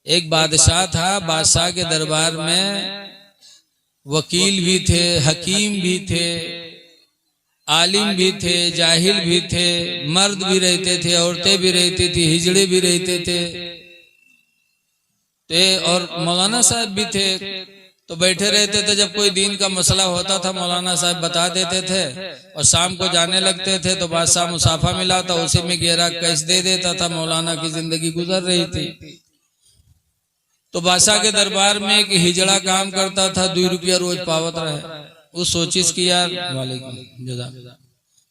एक बादशाह था, बादशाह के दरबार में वकील भी थे, हकीम भी थे, आलिम भी थे, जाहिल भी थे, मर्द भी रहते थे, औरतें भी रहती थी, हिजड़े भी रहते थे और मौलाना साहब भी थे। तो बैठे रहते थे, जब कोई दीन का मसला होता था मौलाना साहब बता देते थे और शाम को जाने लगते थे तो बादशाह मुसाफा मिला था, उसी में गहरा कैश दे देता था। मौलाना की जिंदगी गुजर रही थी। तो बादशाह के दरबार में एक हिजड़ा काम करता था, 2 रुपया रोज पावत रहे। वो सोचिस की यार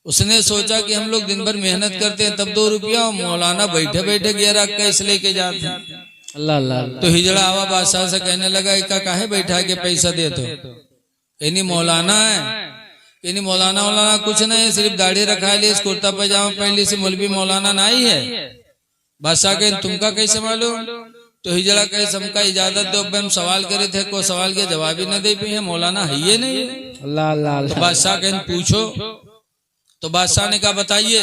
उसने सोचा कि हम लोग दिन भर मेहनत करते हैं तब 2 रुपया, मौलाना बैठे बैठे गहरा कैश लेके जाते हैं। अल्लाह अल्लाह। तो हिजड़ा आवा बादशाह से कहने लगा, इका काहे बैठा के पैसा दे दो? कहनी मौलाना है। कहनी मौलाना मौलाना कुछ नहीं, सिर्फ दाढ़ी रखा ली, कुर्ता पैजामा पहन ली, से मौलवी मौलाना नहीं है। बादशाह कहे तुमका कैसे मालूम? तो हिजड़ा कहे हमका इजाजत दो, हम सवाल करे थे, कोई सवाल के जवाब ही न दे पाए, मौलाना है ये नहीं। अल्लाह अल्लाह। तो बादशाह कहे पूछो। तो बादशाह ने कहा बताइए।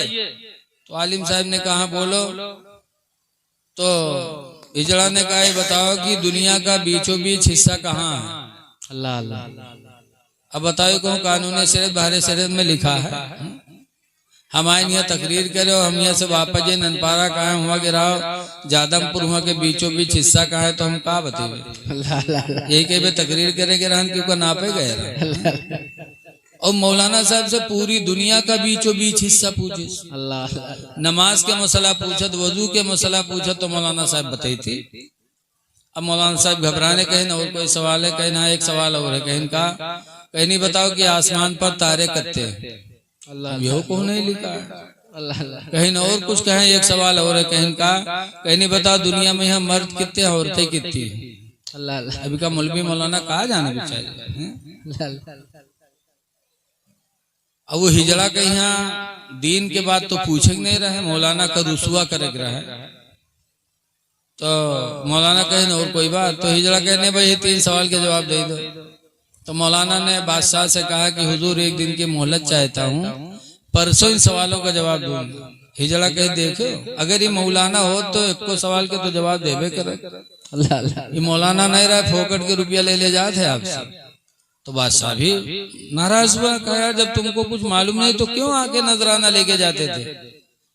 तो आलिम साहब ने कहा बोलो। तो हिजड़ा ने कहा बताओ कि दुनिया का बीचों बीच हिस्सा कहाँ है? अल्लाह अल्लाह। अब बताओ कौन कानून शरीयत बाहर शरीयत में लिखा है? हमारे यहाँ तकरीर करे और हम यहाँ से वापस जे ननपारा कहाँ हुआ गिराओ जादमपुर हुआ के बीचों बीच हिस्सा कहाँ है, तो हम कहा बताइए? यही के तकरीर करे गिरान क्यों नापे गए। और मौलाना साहब से पूरी दुनिया का बीचों बीच हिस्सा पूछे, अल्लाह। नमाज के मसला पूछत, वजू के मसला पूछत, तो मौलाना साहब बताई थी। अब मौलाना साहब घबराने कहे ना और कोई सवाल है? कहे ना एक सवाल और है। कहीं का कहीं नहीं बताओ कि आसमान पर तारे कत्ते हैं? यह को नहीं लिखा है। कहीं ना और कुछ कहें, एक सवाल और है। कहीं का कहीं नहीं बताओ दुनिया में यहाँ मर्द कितने हैं औरतें कितनी हैं? अल्लाह। अभी का मौलवी मौलाना कहा जाने बेचारे। अब वो हिजड़ा के यहाँ दीन के बाद तो पूछे नहीं रहे, मौलाना का रुसवा करे रहे। तो मौलाना कहे ना और कोई बात? तो हिजड़ा कहने भाई 3 सवाल के जवाब दे दो। तो मौलाना ने बादशाह से कहा कि हुजूर एक दिन की मोहलत चाहता हूँ, परसों इन सवालों का जवाब दूंगा। हिजड़ा कहे देखो अगर ये मौलाना हो तो एक को सवाल के तो जवाब देवे करे। ये मौलाना नहीं रहा, फोकट के रुपया ले जाते आपसे। तो बादशाह भी नाराज हुआ, कहा जब तुमको कुछ मालूम नहीं तो क्यों आके नजराना लेके जाते थे?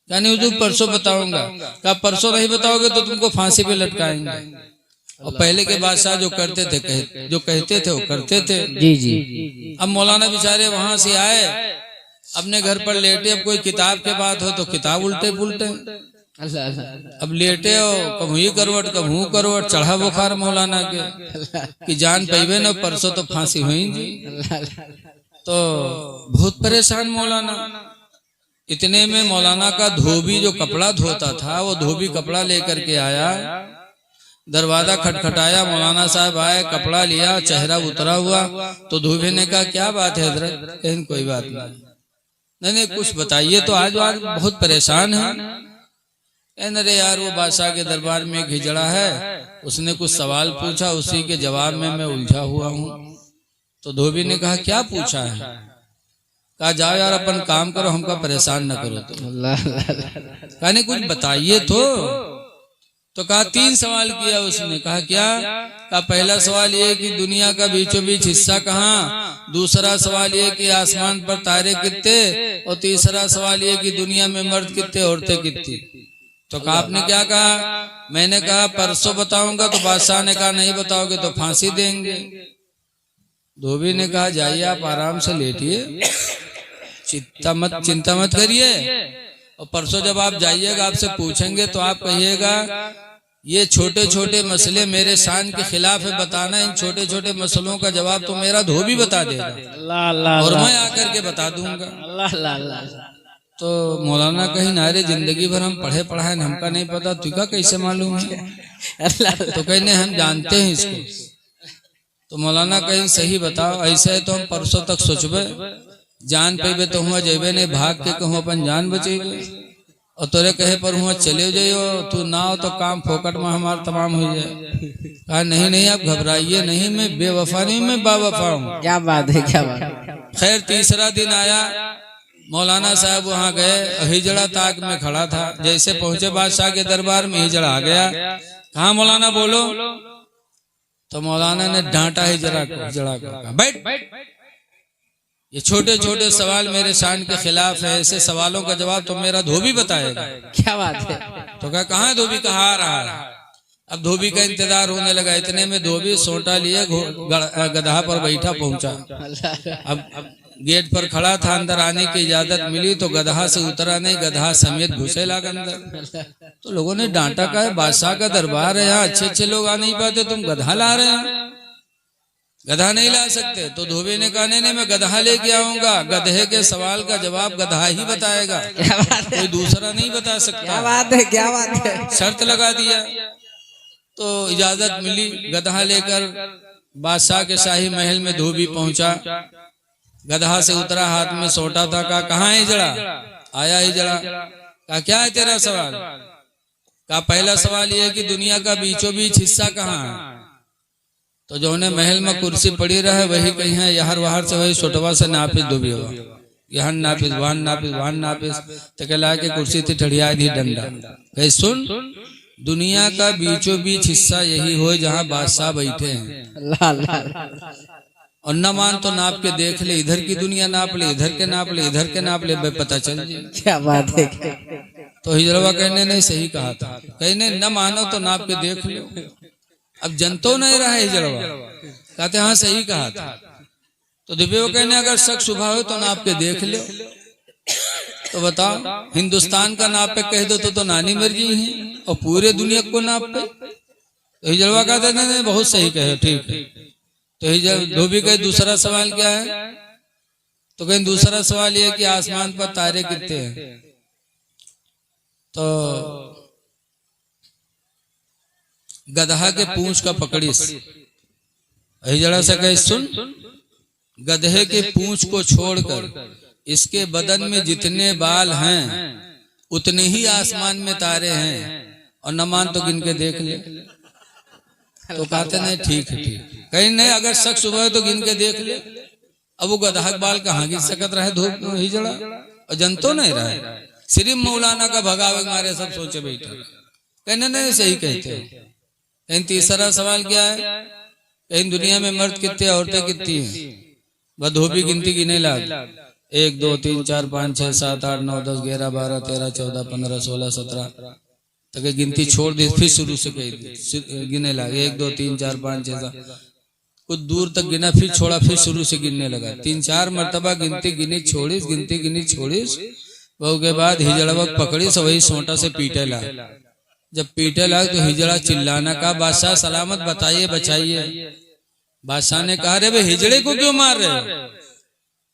यानी हुजूर परसों बताऊंगा। कहा परसों नहीं बताओगे तो तुमको फांसी पे लटकाएंगे। और पहले के बादशाह जो करते थे जो कहते थे वो करते थे। जी जी। अब मौलाना बेचारे वहां से आए, अपने घर पर लेटे। अब कोई किताब के बात हो तो किताब उल्टे पुलटे। अब लेटे हो कब ही करवट कब हूँ करवट, चढ़ा बुखार मौलाना के कि जान पैबे न परसों तो फांसी हुई। तो बहुत परेशान मौलाना। इतने में मौलाना का धोबी जो कपड़ा धोता था वो धोबी कपड़ा लेकर के आया, दरवाजा खटखटाया, मौलाना साहब आए, कपड़ा लिया, चेहरा उतरा हुआ। तो धोबी ने कहा क्या बात है हजरत? कहीं कोई बात नहीं कुछ बताइए। तो आज बहुत परेशान है। अरे यार वो बादशाह के दरबार में एक हिजड़ा है, उसने कुछ सवाल पूछा, उसी के जवाब में मैं उलझा हुआ हूँ। तो धोबी ने कहा क्या पूछा है? कहा जाओ यार अपन काम करो, हमका परेशान न करो। तो कहने कुछ बताइए तो कहा 3 सवाल किया उसने। कहा क्या? कहा पहला सवाल ये कि दुनिया का बीचों बीच हिस्सा कहाँ, दूसरा सवाल ये कि आसमान पर तारे कितने, और तीसरा सवाल ये कि दुनिया में मर्द कितने औरतें कितनी। तो कहा आपने क्या कहा? मैंने कहा परसों बताऊंगा। तो बादशाह ने कहा नहीं बताओगे तो फांसी देंगे। धोबी ने कहा जाइए आप आराम से लेटिए, चिंता मत करिए, और परसों जब आप जाइएगा आपसे पूछेंगे तो आप कहिएगा ये छोटे छोटे मसले मेरे शान के खिलाफ है, बताना इन छोटे छोटे मसलों का जवाब तो मेरा धोबी बता देगा और मैं आकर के बता दूंगा। तो मौलाना कहीं नारे जिंदगी भर हम पढ़े पढ़ाए हमका नहीं पता, तुझका कैसे मालूम है? तो कहने हम जानते हैं इसको। तो मौलाना कहीं सही बताओ, ऐसे है तो हम परसों तक सोचबे, जान पेबे तो हुआ जेबे नहीं, भाग के कहूँ अपन जान बचेबे, और तोरे कहे पर हुआ चले जाइयो, तू ना हो तो काम फोकट में हमारा तमाम हो जाए। कहा नहीं आप घबराइए नहीं, मैं बेवफा नहीं, मैं बावफा हूँ। क्या बात है, क्या बात। खैर तीसरा दिन आया, मौलाना साहब वहां गए, हिजड़ा ताक में खड़ा था। जैसे पहुंचे बादशाह के दरबार में, हिजड़ा आ गया, कहा मौलाना बोलो। तो मौलाना ने डांटा ही जरा जड़ा कर, बैठ, ये छोटे छोटे सवाल मेरे शान के खिलाफ है, ऐसे सवालों का जवाब तो मेरा धोबी बताएगा। क्या बात है। तो कहाँ है धोबी, कहाँ आ रहा है। अब धोबी का इंतजार होने लगा, इतने में धोबी सोटा लिए गधा पर बैठा पहुंचा। अब गेट पर खड़ा था, अंदर आने की इजाजत मिली तो गधा से उतरा नहीं, गधा समेत घुसे लगा अंदर। तो लोगों ने डांटा, का है बादशाह का दरबार है, यहाँ अच्छे अच्छे लोग आ नहीं पाते, तुम गधा ला रहे हैं, गधा नहीं ला सकते। तो धोबी ने कहा नहीं मैं गधा लेके आऊंगा, गधे के सवाल का जवाब गधा ही बताएगा, कोई दूसरा नहीं बता सकता। क्या बात है, क्या बात है। शर्त लगा दिया। तो इजाजत मिली, गधा लेकर बादशाह के शाही महल में धोबी पहुंचा। गधा से उतरा, हाथ में सोटा था। कहा कहाँ है हिजड़ा, आया हिजड़ा। कहा क्या है तेरा सवाल। कहा पहला सवाल यह है कि दुनिया का बीचों बीच हिस्सा कहाँ है। तो जो उन्हें महल में कुर्सी पड़ी रहे वही कहीं है, यहर वहर से वही छोटवा से नापिस डूबी हुआ, यहाँ नापिस वहां नापिस वहां नापिस। तो कहला के कुर्सी थी ठड़िया दी डंडा। कही सुन, दुनिया का बीचों बीच हिस्सा यही हो जहाँ बादशाह बैठे हैं, और न मान तो नाप के देख ले, इधर की दुनिया नाप ले, इधर के नाप ले, इधर के नाप ले, पता चल जाए। क्या बात है। तो हिजड़वा कहने नहीं सही कहा था, कहने न मानो तो नाप के देख लो। अब जनतो नहीं रहा है हिजड़वा, कहते हाँ सही कहा था। तो दिव्यो कहने अगर शक शुभा हो तो नाप के देख लो। तो बताओ, हिंदुस्तान का नाप पे कह दो तो नानी मर्जी है, और पूरे दुनिया को नाप पे। तो हिजड़वा कहते नहीं बहुत सही कहे, ठीक है। तो धोबी कहे दूसरा सवाल क्या है। तो कहीं दूसरा सवाल ये कि आसमान पर तारे कितने हैं। तो गधा के पूंछ का पकड़िस। हिजड़ा से कहे सुन, गधे के पूंछ को छोड़कर इसके बदन में जितने बाल हैं उतने ही आसमान में तारे हैं, और न मान तो गिन के देख ले। तो कहते नहीं ठीक है, ठीक। कहीं नहीं अगर शक सुबह तो गिन के देख ले। अब वो गधा के बाल कहाँ गिन सकत रहे धूप हिजड़ा, और जनतो नहीं रहे, सिर्फ मौलाना का भगावे मारे सब सोचे बैठे। कहने नहीं सही कहते हो। कहीं तीसरा सवाल क्या है, कहीं दुनिया में मर्द कितने औरतें कितनी हैं। वह धोबी गिनती गिने लाग, 1 2 3 4 5 6 7 8 9 10 11 12 13 14 15 16 17 तक गिनती छोड़ दी, फिर शुरू से कही गिने लगा 1 2 3 4 5 6 7। कुछ दूर तक गिना, फिर छोड़ा, फिर शुरू से गिनने लगा। 3-4 मरतबा गिनती गिनी छोड़ीस, गिनती गिनी छोड़ीस। वो के बाद हिजड़वा पकड़ी से वही सोटा से पीटे ला। जब पीटे लगा तो हिजड़ा चिल्लाना का बादशाह सलामत बताइए बचाइए। बादशाह ने कहा रे भाई हिजड़े को क्यों मार रहे हो।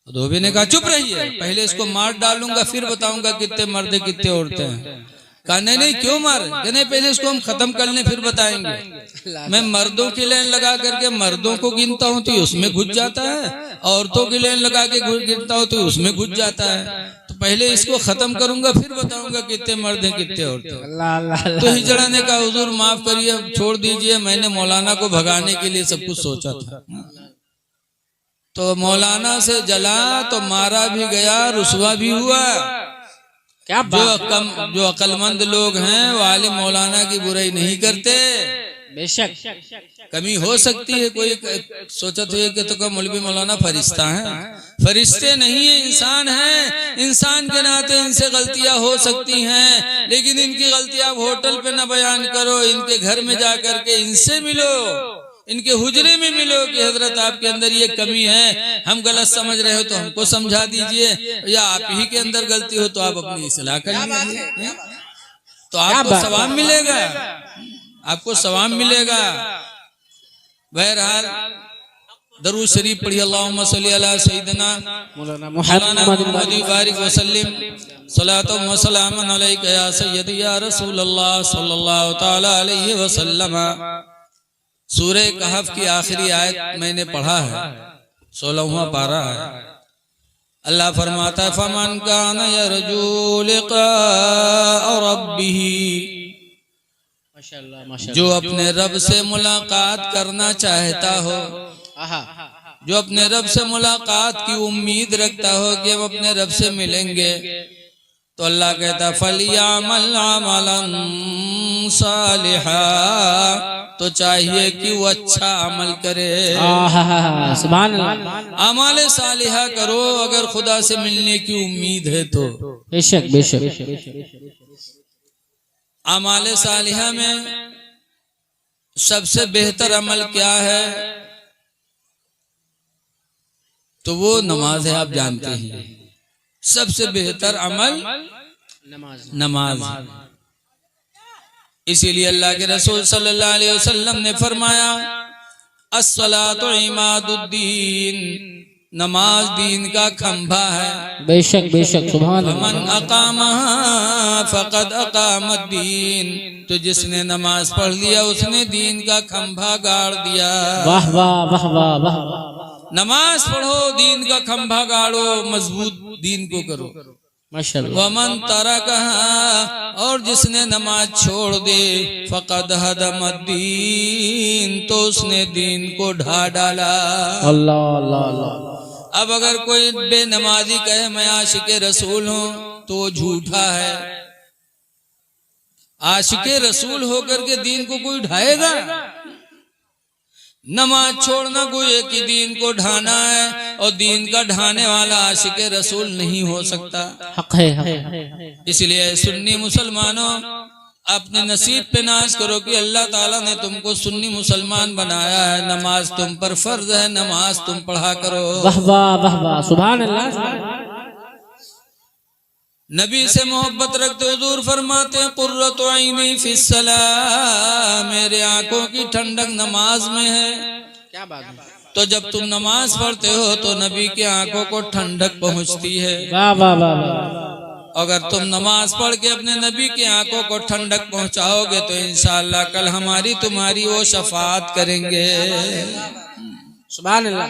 तो धोबी ने कहा चुप रहिए, पहले इसको मार डालूंगा फिर बताऊंगा कितने मर्द कितने औरतें हैं। कहा नहीं क्यों मार, नहीं पहले इसको हम खत्म कर लें फिर बताएंगे। मैं मर्दों की लाइन लगा करके मर्दों को गिनता हूँ तो उसमें घुस जाता है, औरतों की लाइन लगा के गिनता हूँ तो उसमें घुस जाता है। तो पहले इसको खत्म करूंगा फिर बताऊंगा कितने मर्द हैं कितने औरतें। तो हिजड़ा ने कहा हुजूर माफ करिए, छोड़ दीजिए, मैंने मौलाना को भगाने के लिए सब कुछ सोचा था। तो मौलाना से जला तो मारा भी गया, रुसवा भी हुआ। क्या जो अक्लमंद लोग हैं वो आलिम मौलाना की बुराई नहीं करते। बेशक कमी हो सकती है, कोई सोचत है कि तो मौलवी मौलाना फरिश्ता है, फरिश्ते नहीं है, इंसान है। इंसान के नाते इनसे गलतियां हो सकती हैं, लेकिन इनकी गलतियां आप होटल पे ना बयान करो, इनके घर में जा करके इनसे मिलो, इनके हुजरे में मिलो कि हजरत आपके अंदर ये कमी है, हम गलत समझ रहे हो तो हमको समझा दीजिए, या आप ही के अंदर गलती हो तो आप अपनी इस्लाह कर लीजिए, तो आपको सवाब मिलेगा, आपको सवाब मिलेगा। बहरहाल दरूद शरीफ पढ़िए, अल्लाहुम्मा सल्ली अला सय्यिदना मौलाना मुहम्मद बारिक वसल्लिम सलातो व सलामन अलैका या सय्यदी या रसूल अल्लाह सल्लल्लाहु तआला अलैहि वसल्लम। सूरह कहफ की आखिरी आयत मैंने पढ़ा है, 16वां पारा है। अल्लाह फरमाता है फमन कान यरजू लिका रब्बिही, जो अपने रब से मुलाकात करना चाहता हो, जो अपने रब से मुलाकात की उम्मीद रखता हो कि हम अपने रब से मिलेंगे, तो अल्लाह कहता फलियामल अमलन सालिहा, तो चाहिए कि वो अच्छा अमल करे। सुभान अल्लाह। अमल सालिहा करो अगर खुदा से मिलने की उम्मीद है तो। बेशक बेशक। अमल सालिहा में सबसे बेहतर अमल क्या है? तो वो नमाज है। आप जानते हैं सबसे बेहतर अमल नमाज। इसीलिए अल्लाह के रसूल सल्लल्लाहु अलैहि वसल्लम ने फरमाया अस्सलातु इमादुद्दीन, नमाज दीन का खंभा है। बेशक बेशक। सुभान अल्लाह। मन अकामहा फकद अकामद्दीन, तो जिसने नमाज पढ़ लिया उसने दीन का खंभा गाड़ दिया। वाह वाह वाह वाह वाह। नमाज पढ़ो, दीन का खंभा गाड़ो, मजबूत दीन को करो। माशाअल्लाह। वमन तरकहा, और जिसने नमाज छोड़ दे फकद हदमद्दीन, तो उसने दीन को ढा डाला। अल्लाह अल्लाह अल्लाह। अब अगर कोई बेनमाजी कहे मैं आशिके रसूल हूं तो वो झूठा है। आशिके रसूल होकर के दीन को कोई ढाएगा? नमाज छोड़ना कोई एक ही दीन को ढाना है, और दीन का ढाने वाला आशिके रसूल नहीं हो सकता। हक है। इसलिए सुन्नी मुसलमानों अपने नसीब पे नाज करो कि अल्लाह ताला ने तुमको सुन्नी मुसलमान बनाया है। नमाज तुम पर फर्ज है, नमाज तुम पढ़ा करो। वाह वाह वाह वाह। सुभान अल्लाह। नबी से मोहब्बत रखते हुजूर फरमाते हैं कुर्रतु ऐनी फिस्सलाह, मेरे आंखों की ठंडक नमाज में है। क्या बात है। तो जब तुम नमाज पढ़ते हो तो नबी की आंखों को ठंडक पहुंचती है। वाह वाह वाह। अगर तुम नमाज पढ़ के अपने नबी की आंखों को ठंडक पहुंचाओगे तो इंशाअल्लाह कल हमारी तुम्हारी वो शफाअत करेंगे। सुभान अल्लाह।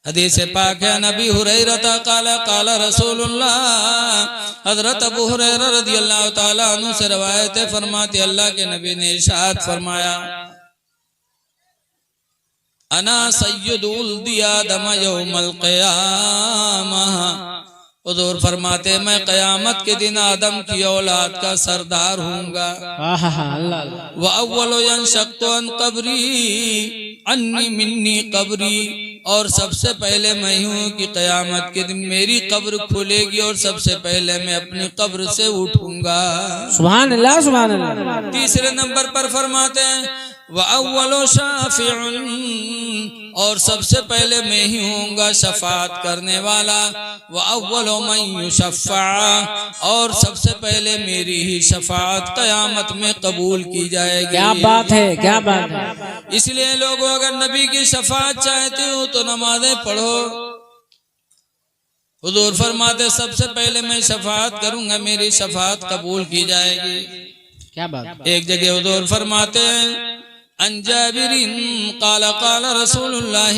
हदीस पाक है नबी हुरैरा काला काला रसूलुल्लाह, हजरत अबू हुरैरा रदियल्लाहु ताला अन्हु से रवायत है, फरमाते अल्लाह के नबी ने इरशाद फरमाया अना सय्यदुल आदम यौमल क़यामह, हुजूर फरमाते मैं क़यामत के दिन आदम की औलाद का सरदार हूँगा। व अव्वलु यंशक़्तु अन क़ब्री अन्नी मिन्नी क़ब्री, और सबसे पहले मैं हूँ कि क़यामत के दिन मेरी कब्र खुलेगी और सबसे पहले मैं अपनी कब्र से उठूंगा। सुभान अल्लाह सुभान अल्लाह। तीसरे नंबर पर फरमाते हैं व अव्वलु शाफ़िउन, और सबसे पहले मैं ही होऊंगा शफाअत करने वाला। व अव्वलु मन युशफ़्फ़ा, और सबसे पहले मेरी ही शफाअत क़यामत में कबूल की जाएगी। क्या बात है, क्या बात है। इसलिए लोगों अगर नबी की शफाअत चाहते हो तो नमाजें पढ़ो। हुजूर फरमाते सबसे पहले मैं शफाअत करूंगा, मेरी शफाअत कबूल की जाएगी। क्या बात। एक जगह हुजूर फरमाते हैं अन जाबिरिन काला काला रसूलुल्लाह,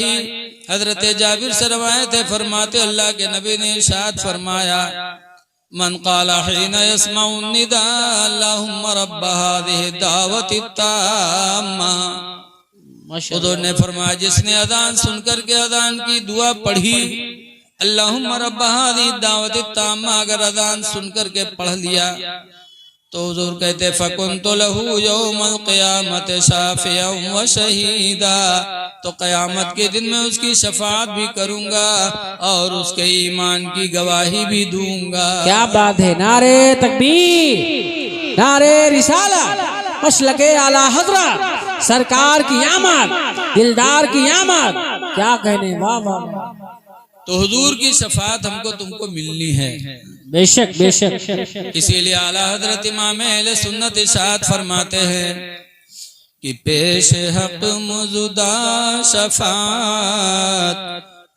हजरत जाबिर से रवायत है, फरमाते अल्लाह के नबी ने इरशाद फरमाया मन काला हिना यस्माउ निदा अल्लाहुम्मा रब्ब हादिहि दावति ताम्मा, हुजूर ने फरमाया जिसने अजान सुनकर के अजान की दुआ पढ़ी अल्लाहुम्मा रब्ब हादिहि दावति ताम्मा, अगर अजान सुनकर के पढ़ लिया तो हुजूर कहते फकुन्तु लहू यौमल क़यामत शाफ़िअन व शहीदा, तो क़यामत के दिन में उसकी शफाअत भी करूंगा और उसके ईमान की गवाही भी दूंगा। क्या बात है। नारे तकबीर, नारे रिसाला, मसलके आला हज़रत सरकार की आमद, दिलदार की आमद, क्या कहने। वाह वाह। तो हुजूर की शफाअत हमको तुमको मिलनी है। बेशक बेशक। इसीलिए आला हजरत इमाम अहले सुन्नत इरशाद फरमाते हैं कि पेश हक मौजूदा शफाअत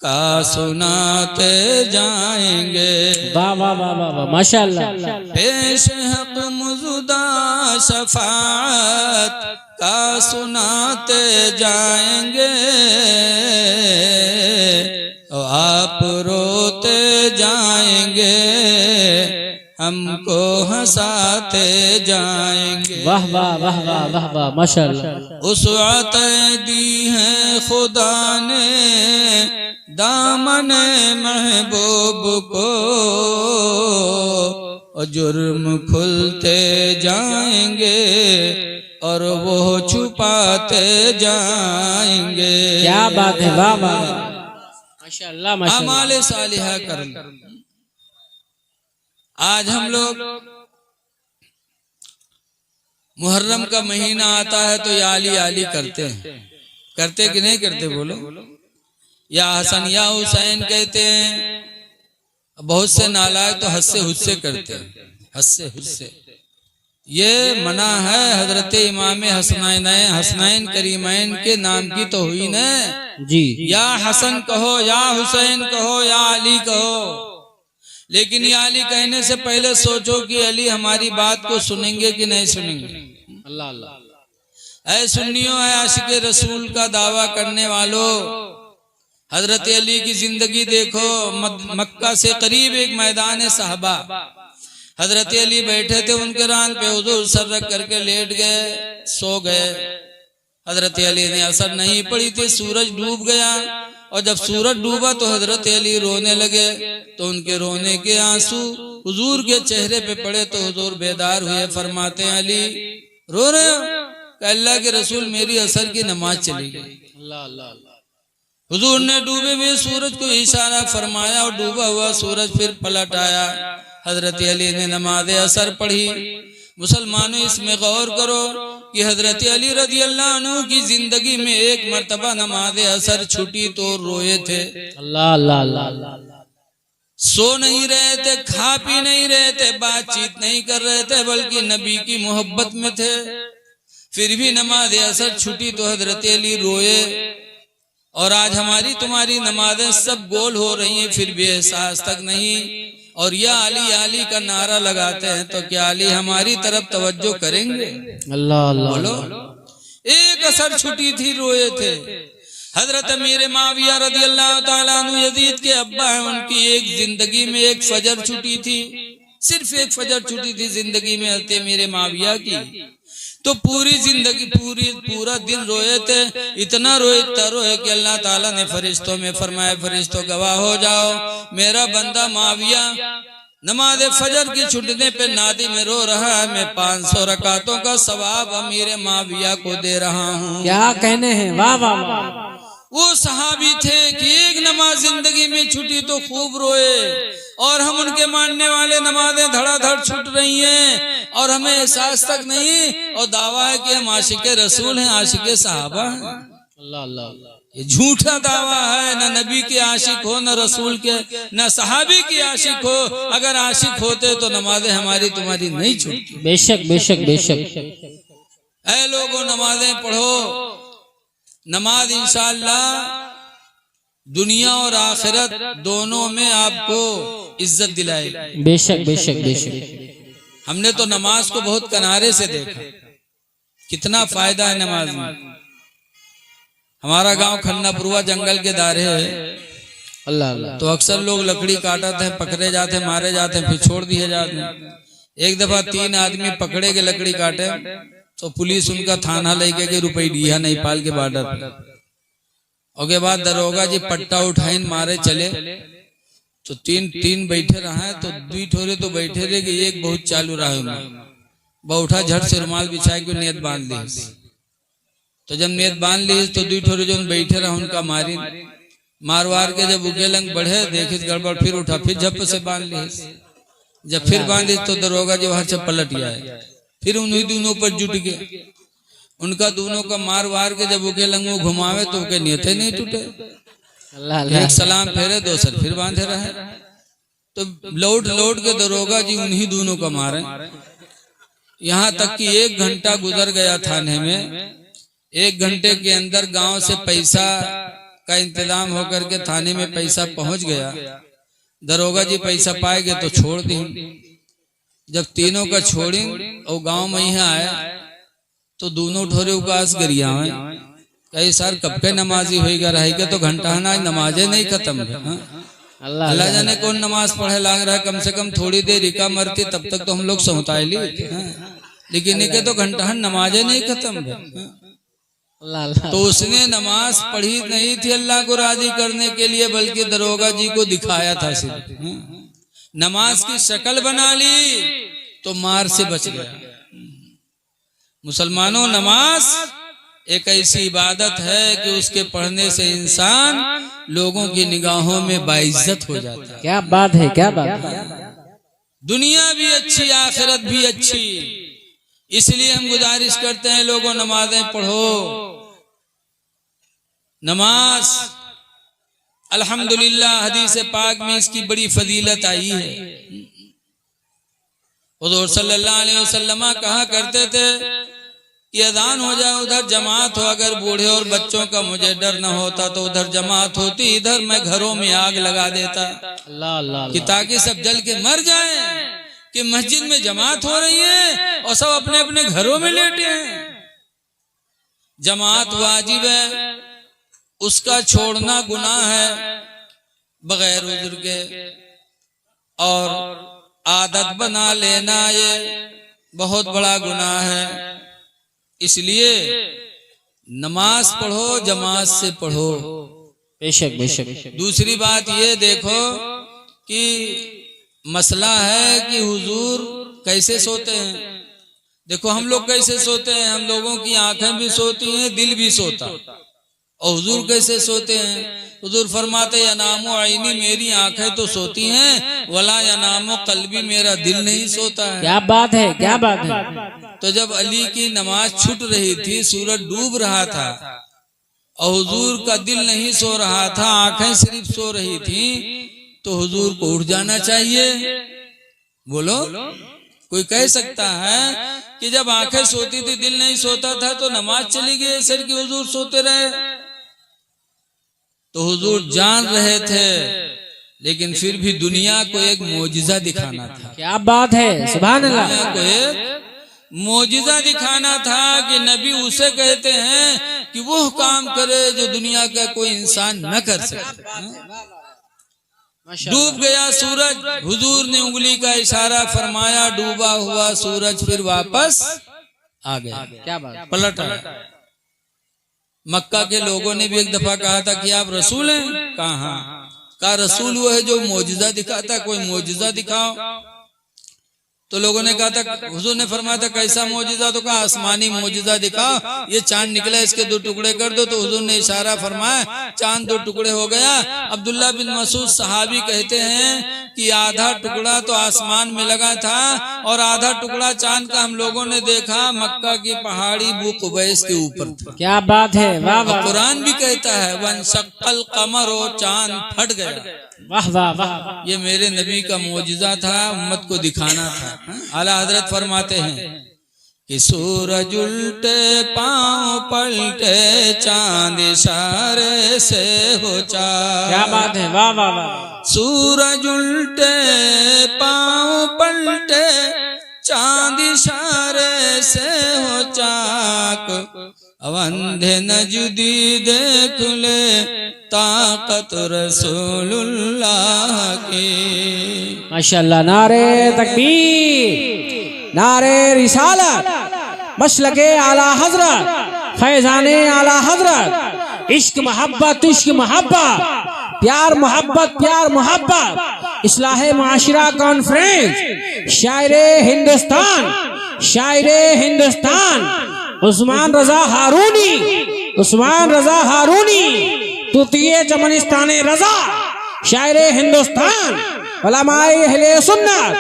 का सुनाते जाएंगे। वाह वाह वाह वाह माशाअल्लाह। पेश हक मौजूदा शफाअत का सुनाते जाएंगे, तो आप रोते जाएंगे हमको हंसाते जाएंगे। वाह वाह वाह वाह वाह वाह माशाअल्लाह। उस अता दी है खुदा ने दामन महबूब को और जुर्म खुलते जाएंगे और वो छुपाते जाएंगे। क्या बात है, वाह वाह, माशाअल्लाह माशाअल्लाह। अमाले सालिहा कर। आज हम लोग मुहर्रम का महीना आता है तो या अली आली करते हैं, करते कि नहीं करते बोलो? या हसन या हुसैन कहते हैं। बहुत से नालायक तो हद से हुस्से करते हैं, हद से हुस्से। ये मना है। हजरत इमाम हसनैन करीमैन के नाम की तो हुई न जी। या हसन कहो, या हुसैन कहो, या अली कहो, लेकिन ये अली कहने से पहले सोचो कि अली हमारी बात को सुनेंगे कि नहीं सुनेंगे। अल्लाह अल्लाह। ऐ सुन्नियों, है आशिक रसूल का दावा करने वालों, हजरत अली की जिंदगी देखो। मक्का से करीब एक मैदान साहबा, हजरत अली बैठे थे, उनके रान पे हुजूर सर रख करके लेट गए, सो गए। हजरत अली ने असर नहीं पड़ी थी, सूरज डूब गया, और जब सूरज डूबा तो हजरत अली रोने लगे। तो उनके रोने के आंसू हुजूर के चेहरे पे पड़े तो हुजूर बेदार हुए। फरमाते हैं, अली रो रहे हो? अल्लाह के रसूल, मेरी असर की नमाज चली गई। अल्लाह अल्लाह। हुजूर ने डूबे हुए सूरज को इशारा फरमाया और डूबा हुआ सूरज फिर पलट आया। हजरत अली ने नमाज असर पढ़ी। मुसलमानों, इसमें गौर करो कि हजरत अली रजी अल्लाह अन्हु की जिंदगी में एक मर्तबा नमाज असर छूटी तो रोए थे। अल्लाह अल्लाह अल्लाह। सो नहीं रहे थे, खा पी नहीं रहे थे, बातचीत नहीं कर रहे थे, बल्कि नबी की मोहब्बत में थे। फिर भी नमाज असर छूटी तो हजरत अली रोए। और आज हमारी तुम्हारी नमाजें सब गोल हो रही हैं, फिर भी एहसास तक नहीं। और या अली आली का नारा लगाते हैं, तो क्या अली हमारी तरफ तवज्जो करेंगे? अल्लाह अल्लाह। बोलो। एक असर छुट्टी थी, रोए थे। हजरत अमीर माविया रज़ी अल्लाह ताला अन्हु, यजीद के अब्बा हैं, उनकी एक जिंदगी में एक फजर छुट्टी थी, सिर्फ एक फजर छुट्टी थी जिंदगी में हजरत अमीर माविया की। तो पूरी जिंदगी पूरा दिन रोए थे। इतना रोए कि अल्लाह ताला ने फरिश्तों में फरमाया, फरिश्तों गवाह हो जाओ, मेरा बंदा माविया नमाज फजर की छूटने पे नादी में रो रहा है। मैं 500 रकातों का सवाब अमीर माविया को दे रहा हूँ। क्या कहने हैं, वाह वाह वाह। वो सहाबी थे कि एक नमाज जिंदगी में छूटी तो खूब रोए, और हम उनके मानने वाले नमाजें धड़ाधड़ छूट रही हैं और हमें एहसास तक नहीं, और दावा है कि हम आशिक रसूल हैं, आशिक सहाबा हैं। अल्लाह अल्लाह। ये झूठा दावा है। न नबी के आशिक हो, न रसूल के, न सहाबी के आशिक हो। अगर आशिक होते तो नमाजें हमारी तुम्हारी नहीं छूटती। बेशक बेशक बेशक। ऐ लोगों, नमाजें पढ़ो। नमाज इंशाअल्लाह दुनिया और आखिरत दोनों में आपको इज्जत दिलाएगी। बेशक बेशक बेशक। हमने तो नमाज को बहुत किनारे से देखा, कितना फायदा है नमाज में। हमारा गांव खन्नापुरवा जंगल के दायरे है। अल्लाह अल्लाह। तो अक्सर लोग लकड़ी काटते हैं, पकड़े जाते हैं, मारे जाते हैं, फिर छोड़ दिए जाते हैं। एक दफा 3 आदमी पकड़े के लकड़ी काटे, तो पुलिस उनका थाना लेके गई रुपईडीहा नेपाल के बॉर्डर पर। और के बाद दरोगा जी पट्टा उठाइन मारे चले, तो तीन बैठे रहा। तो 2 ठोरे तो बैठे रहे कि एक बहुत चालू रहा। बहुठा झट से रुमाल बिछाए के नियत बांध ली। तो जब नियत बांध ली तो 2 ठोरे जो बैठे रहा उनका मारी मारवार के जब उगे लंग बढ़े, देखे गड़बड़, फिर उठा, फिर झप से बांध ली। जब फिर बांधी तो दरोगा जो वहां से पलट गया। फिर उन्हीं दोनों पर जुट गए। उनका दोनों का मार वार के जब उके लंगू घुमावे तो उनके नियते नहीं टूटे। अल्लाह अल्लाह। एक सलाम फेरे, दोसर फिर बांधे रहे। तो लौट के दरोगा जी उन्हीं दोनों का मारे। यहाँ तक कि 1 घंटा गुजर गया थाने में। 1 घंटे के अंदर गांव से पैसा का इंतजाम होकर के थाने में पैसा पहुंच गया। दरोगा जी पैसा पाएंगे तो छोड़ दी। जब तीनों का छोड़ी और गांव में यहाँ आए तो दोनों ठोरे उकास गरिया कई सार कब के नमाजी होगा रहे के, तो घंटा ना नमाजे नहीं खत्म। अल्लाह जाने कौन नमाज पढ़े लाग रहा है। कम से कम थोड़ी देर रिका मरती तब तक तो हम लोग सोताई ली, लेकिन इनके तो घंटा नमाजे नहीं खत्म। अल्लाह अल्लाह। तो उसने नमाज पढ़ी नहीं थी अल्लाह को राजी करने के लिए, बल्कि दरोगा जी को दिखाया था सिर्फ। नमाज की शक्ल बना ली तो मार से बच गया। मुसलमानों, नमाज एक ऐसी इबादत है कि उसके पढ़ने से इंसान लोगों की निगाहों में बाइज्जत हो जाता है। क्या बात है, क्या बात है। दुनिया भी अच्छी, आखिरत भी अच्छी। इसलिए हम गुजारिश करते हैं लोगों, नमाजें पढ़ो। नमाज अल्हम्दुलिल्लाह हदीस पाक में इसकी बड़ी फजीलत आई है। हुज़ूर सल्लल्लाहु अलैहि वसल्लम कहा करते थे कि अजान हो जाए उधर जमात हो, अगर बूढ़े और बच्चों का मुझे डर न होता तो उधर जमात होती, इधर मैं घरों में आग लगा देता अल्लाह अल्लाह कि ताकि सब जल के मर जाएं, कि मस्जिद में जमात हो रही है और सब अपने अपने घरों में लेटे हैं। जमात वाजिब है, उसका छोड़ना गुनाह है बगैर उज़्र के, और आदत बना लेना ये बहुत बड़ा गुनाह है। इसलिए नमाज पढ़ो, जमात से पढ़ो। बेशक बेशक। दूसरी बात ये देखो कि मसला है कि हुजूर कैसे सोते हैं। देखो हम लोग कैसे सोते हैं, हम लोगों की आंखें भी सोती हैं, दिल भी सोता। और हुजूर कैसे सोते हैं? हुजूर फरमाते यनामो आईनी, मेरी आंखें तो सोती हैं, वला यनामो कल्बी, मेरा दिल नहीं सोता है। क्या बात है, क्या बात है। तो जब अली की नमाज छूट रही थी, सूरज डूब रहा था और हुजूर का दिल नहीं सो रहा था, आंखें सिर्फ सो रही थी, तो हुजूर को उठ जाना चाहिए। बोलो, कोई कह सकता है कि जब आंखें सोती थी दिल नहीं सोता था तो नमाज चली गई सर की, हुजूर सोते रहे? तो हुजूर जान रहे थे, लेकिन फिर भी दुनिया को एक मोजिजा दिखाना था। क्या बात है, सुभान अल्लाह। दुनिया को एक मोजिजा दिखाना था कि नबी उसे कहते हैं कि वो काम करे जो दुनिया का कोई इंसान न कर सके। डूब गया सूरज, हुजूर ने उंगली का इशारा फरमाया, डूबा हुआ सूरज फिर वापस आ गया। क्या बात, पलट आया। मक्का के लोगों ने भी एक दफा कहा था कि आप रसूल हैं? कहा रसूल वो है जो मोजिजा दिखाता, कोई मोजिजा दिखाओ। तो लोगों ने कहा था, हुजूर ने फरमाया था कैसा मोजिजा? तो कहा आसमानी मोजिजा दिखाओ, ये चांद निकला इसके 2 टुकड़े कर दो। तो हुजूर ने इशारा फरमाया, चांद 2 टुकड़े हो गया। अब्दुल्ला बिन मसूद सहाबी कहते हैं कि आधा टुकड़ा तो आसमान में लगा था और आधा टुकड़ा चांद का हम लोगों ने देखा मक्का की पहाड़ी बू कुबैस के ऊपर था। क्या बात है, वाह वाह। कुरान भी कहता है वनशक्कल कमर, और चांद फट गया। वाह वाह वाह। ये मेरे नबी का मोजिजा था, उम्मत को दिखाना था। आला हजरत फरमाते हैं कि सूरज उल्टे पांव पलटे, चांद इशारे से हो चाक। क्या बात है, वाह वाह वाह। सूरज उल्टे पांव पलटे, चांद इशारे से हो चाक। अवंधे नजुदी देख ले, ताकत रसूलुल्लाह की। माशाअल्लाह। नारे तकबीर, नारे रिसालत, मसलके आला हजरत, फैजाने आला हजरत, इश्क मोहब्बत, इश्क मोहब्बत, प्यार मोहब्बत, प्यार मोहब्बत, इस्लाहे माशरा कॉन्फ्रेंस, शायरे हिंदुस्तान, शायरे हिंदुस्तान उस्मान रजा हारूनी, उस्मान रजा हारूनी, तुतिये चमनिस्ताने रजा, शायरे हिंदुस्तान, उलमाए अहले सुन्नत।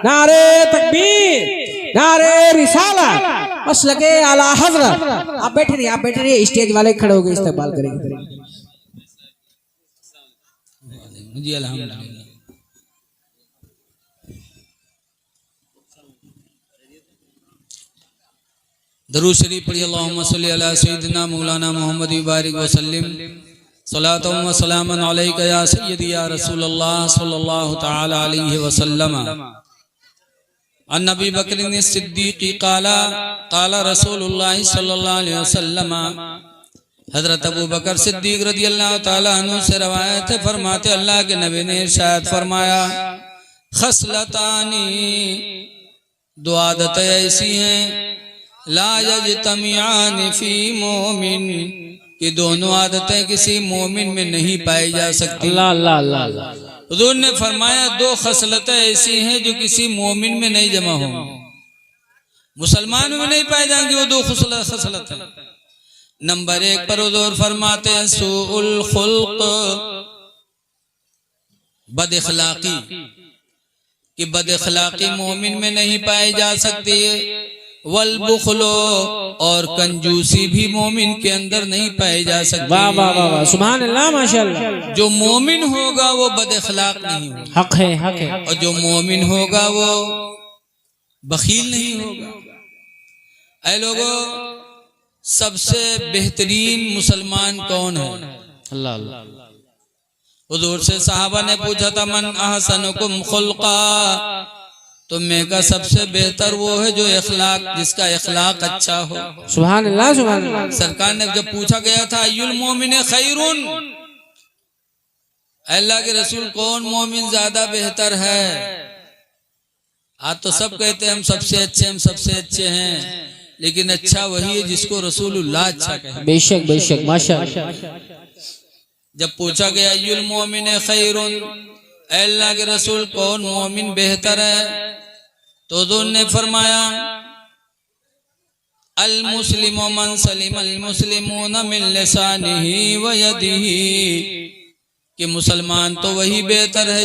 नारे तकबीर, नारे रिसालत, मसलके आला हजरत। आप बैठे रहिए, आप बैठे रहिए, स्टेज वाले खड़े हो गए, इस्तेमाल करेंगे। जी अल्हम्दुलिल्लाह। दरूद शरीफ पढ़िए। अल्लाहुम्मा सल्ली अला सय्यिदिना मौलाना मुहम्मद बारिक वसल्लिम, सलातु व सलामन अलैका या सय्यदी या रसूलल्लाह सल्लल्लाहु तआला अलैहि वसल्लम। अन नबी बकर सिद्दीक़ी क़ाला क़ाला रसूलुल्लाह सल्लल्लाहु अलैहि वसल्लम। हजरत अबू बकर सिद्दीक रदियल्लाहु ताला अन्हु से रवायत है, फरमाते अल्लाह के नबी ने इरशाद फरमाया, खसलतानी, 2 आदतें ऐसी हैं ला यजतमियान फी मोमिन, कि दोनों आदतें किसी मोमिन में नहीं पाई जा सकती। अल्लाह अल्लाह अल्लाह अल्लाह। हुजूर ने फरमाया दो खसलतें ऐसी हैं जो किसी मोमिन में नहीं जमा होंगी, मुसलमान में नहीं पाई जाएंगी वो दो खसलतें। नंबर 1 पर हुजूर फरमाते हैं सूउल खुल्क, बद इखलाकी, कि बद इखलाकी मोमिन में नहीं पाई जा सकती है। वल बुखलो, और कंजूसी भी मोमिन के अंदर नहीं पाई जा सकती। वाह वाह वाह वाह, सुभान अल्लाह माशाअल्लाह। जो मोमिन होगा वो बद इखलाक नहीं होगा, हक है हक है। और जो मोमिन होगा वो बखील नहीं होगा। ऐ लोगों, सबसे बेहतरीन मुसलमान कौन है? अल्लाह अल्लाह। हुजूर से साहबा ने पूछा था मन अहसनुकुम खुल्का, तो मैं का सबसे बेहतर वो है जो इखलाक, जिसका इखलाक अच्छा हो। सुभान अल्लाह सुभान अल्लाह। सरकार ने जब पूछा गया था अय्युल मोमिन खैरुन, अल्लाह के रसूल कौन मोमिन ज्यादा बेहतर है? आज तो सब कहते हैं हम सबसे अच्छे, हम सबसे अच्छे हैं, लेकिन अच्छा वही है जिसको रसूलुल्लाह अच्छा कहे। बेशक बेशक माशाअल्लाह। जब पूछा गया अय्युल मोमिन खैरुन, अल्लाह के रसूल कौन मोमिन बेहतर है? तो हुजूर ने फरमाया अल मुस्लिमु मन सलिमल मुस्लिमून मिन लिसानिही व यदिही, कि मुसलमान तो वही बेहतर है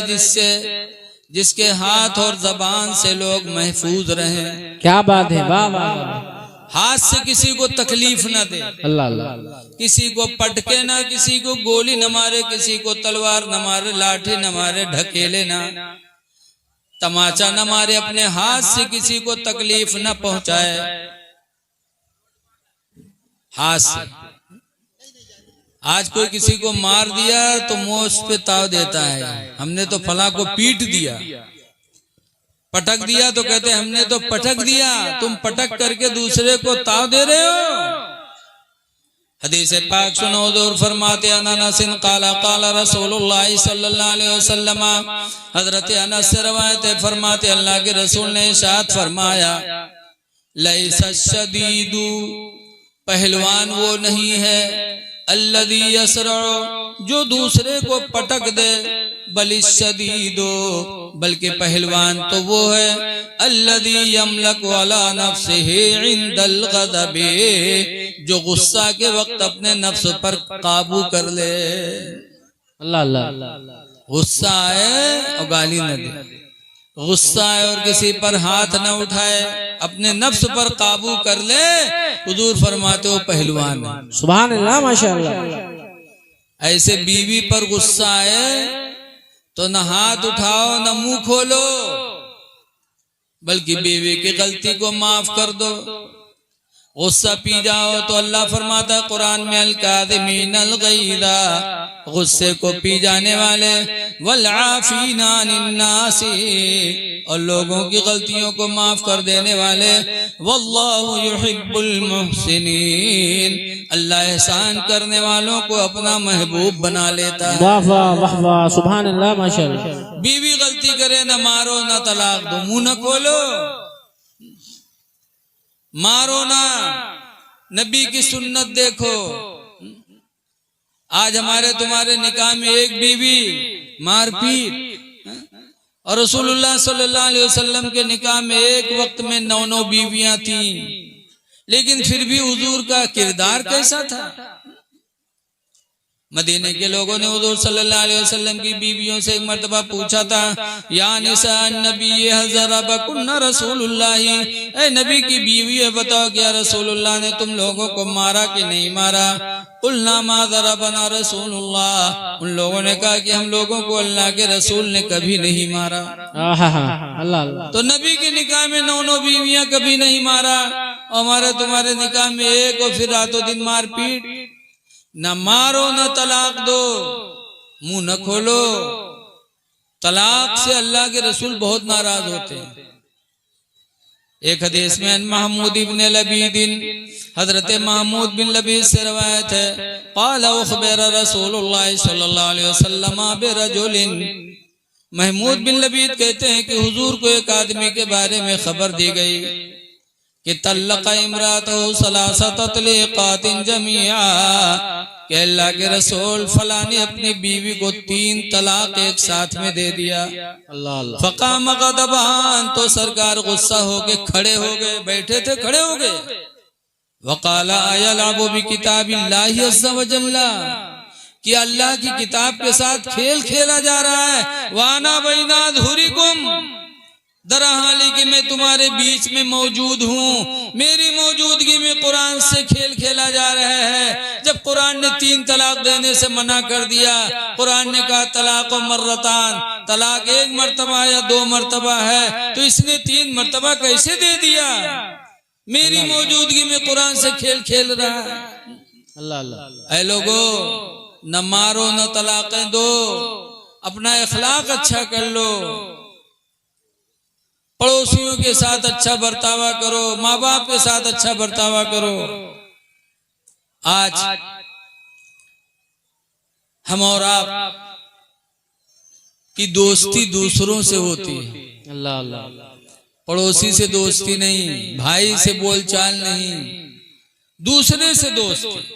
जिसके हाथ और जबान से लोग महफूज रहें। क्या बात है, वाह वाह वाह। हाथ से किसी को तकलीफ न दे, अल्लाह अल्लाह। किसी को पटके ना, किसी को गोली न मारे, किसी को तलवार न मारे, लाठी न मारे, ढकेले ना, तमाचा न मारे, अपने हाथ से किसी को तकलीफ न पहुंचाए। हाथ से आज कोई किसी को मार दिया तो मुंह उस पे ताव देता है, हमने तो फला को पीट दिया। पटक दिया तो कहते हैं हमने तो पटक दिया, तुम पटक करके दूसरे को ताव दे रहे हो। हदीस पाक सुनो, हुजूर फरमाते अनसिन काला काला रसूलुल्लाह सल्लल्लाहु अलैहि वसल्लम, हजरत अनस से रवायत है, फरमाते अल्लाह के रसूल ने इरशाद फरमाया लैसा शदीदु, पहलवान वो नहीं है, अल्लज़ी यसरउ, जो दूसरे को पटक दे, बल शदीदो, बल्कि पहलवान तो वो है अल्लज़ी यमलकु अला नफ्सिही इंदल गज़बी, जो गुस्सा के वक्त अपने नफ्स पर काबू कर ले। अल्लाह अल्लाह। गुस्सा आए और गाली न दे, गुस्सा आए और किसी पर हाथ न उठाए, अपने नफ्स पर काबू कर ले, हुजूर फरमाते हो पहलवान है। सुभान अल्लाह माशाअल्लाह। ऐसे बीवी पर गुस्सा आए तो न हाथ उठाओ न मुंह खोलो, बल्कि बीवी की गलती को माफ कर दो। गुस्सा पी जाओ तो अल्लाह फरमाता कुरान में अल काज़िमीनल गैज़ा, गुस्से को पी जाने वाले, वल आफीना अनिन नासी, और लोगों की गलतियों को माफ कर देने वाले, वल्लाहु युहिब्बुल मुहसिनीन, अल्लाह एहसान करने वालों को अपना महबूब बना लेता है। वाह वाह वाह वाह, सुभान अल्लाह माशाअल्लाह। बीवी गलती करे न मारो न तलाक दो, मुंह न खोलो, मारो ना, नबी की सुन्नत देखो। आज हमारे तुम्हारे निकाह में एक बीवी मारपीट, और रसूलुल्लाह सल्लल्लाहु अलैहि वसल्लम के निकाह में एक वक्त में 9 बीवियां थीं, लेकिन फिर भी हुजूर का किरदार कैसा था? मदीने के लोगों ने हुजूर सल्लल्लाहु अलैहि वसल्लम की बीवियों से एक मर्तबा पूछा था, या निसा नबी हज़रबकुन्ना रसूलुल्लाह, ऐ नबी की बीवी है, बताओ क्या रसूलुल्लाह ने तुम लोगों को मारा कि नहीं मारा? कुल्ना मा ज़रबना रसूलुल्लाह, उन लोगों ने कहा कि हम लोगों को अल्लाह के रसूल ने कभी नहीं मारा। अल्लाह अल्लाह। तो नबी के निकाह में 9 बीवियां कभी नहीं मारा, हमारे तुम्हारे निकाह में एक, और फिर रातों दिन मारपीट। न मारो न तलाक दो, मुंह न खोलो। तलाक से अल्लाह के रसूल बहुत नाराज होते हैं। एक हदीस में महमूद इब्न लबीदिन, हजरत महमूद बिन लबीद से रवायत है, क़ाल उख़बिर रसूलुल्लाह सल्लल्लाहु अलैहि वसल्लम बिरजुलिन, महमूद बिन लबीद कहते हैं कि हुजूर को एक आदमी के बारे में खबर दी गई कि तल्लक़ इमरातहु सलासत तलीक़ातिन जमीआ, कि अल्लाह के रसूल फला ने अपनी बीवी को 3 तलाक एक साथ में दे दिया। अल्लाह अल्लाह। फ़क़ाम ग़ज़बान, तो सरकार गुस्सा होके खड़े हो गए, बैठे थे खड़े हो गए। वक़ाला अयलअबु बिकिताबिल्लाहि अज़्ज़ा व जल्ला, कि अल्लाह की किताब के साथ खेल खेला जा रहा है। वाना बैना अज़हुरिकुम, दरहाली कि मैं तुम्हारे बीच में मौजूद हूँ, मेरी मौजूदगी में कुरान से खेल खेला जा रहा है। जब कुरान ने 3 तलाक देने से मना कर दिया, कुरान ने कहा तलाक मर्रतान, तलाक 1 मर्तबा या 2 मर्तबा है, तो इसने 3 मर्तबा कैसे दे दिया? मेरी मौजूदगी में कुरान से खेल खेल रहा है। अल्लाह अल्लाह। ऐ लोगो, न मारो न तलाक़ें दो, अपना इखलाक अच्छा कर लो, पड़ोसियों के साथ अच्छा बर्तावा करो, माँ बाप के साथ अच्छा बर्तावा करो। आज हम और आप की दोस्ती दूसरों से होती है, अल्लाह अल्लाह। पड़ोसी से दोस्ती नहीं, भाई से बोलचाल नहीं, दूसरे से दोस्ती।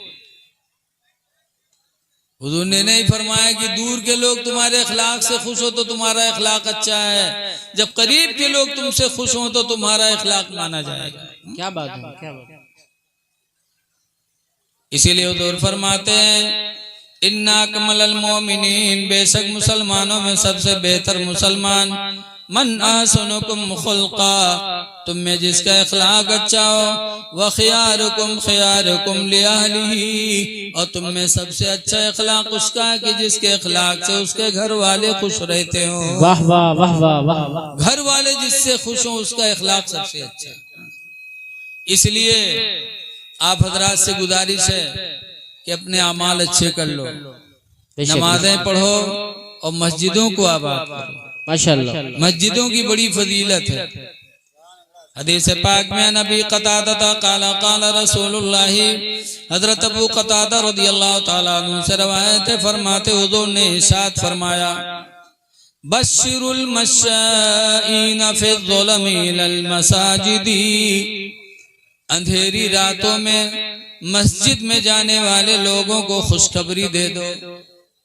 हुजूर ने नहीं फरमाया कि दूर के लोग तुम्हारे अखलाक से खुश हो तो तुम्हारा अखलाक अच्छा है, जब करीब के लोग तुमसे खुश हो तो तुम्हारा अखलाक माना जाएगा। क्या बात है, क्या बात है। इसीलिए हुजूर फरमाते हैं इन्ना अकमलल मोमिनीन, बेशक मुसलमानों में सबसे बेहतर मुसलमान मन अहसनुकुम खुल्का, तुम में जिसका अखलाक अच्छा हो, व खियारुकुम खियारुकुम लिअहलिही, और तुम में सबसे अच्छा अखलाक उसका है कि जिसके अखलाक से उसके घर वाले खुश रहते हो। वाह वाह वाह वाह वाह वाह। घर वाले जिससे खुश हो उसका अखलाक सबसे अच्छा है। इसलिए आप हजरात से गुजारिश है कि अपने अमाल अच्छे कर लो, नमाजें पढ़ो और मस्जिदों को आबाद करो। माशाअल्लाह। मस्जिदों की बड़ी फजीलत है। हदीस पाक में नबी क़तादा क़ाला क़ाला रसूलुल्लाह, हजरत अबू क़तादा रज़ियल्लाहु ताला अन्हु से रवायत है, फरमाते हुजूर ने इरशाद फरमाया बश्शिरुल मश्शाईन फ़िज़्ज़ुलमी इलल मसाजिदी, अंधेरी रातों में मस्जिद में जाने वाले लोगों को खुशखबरी दे दो,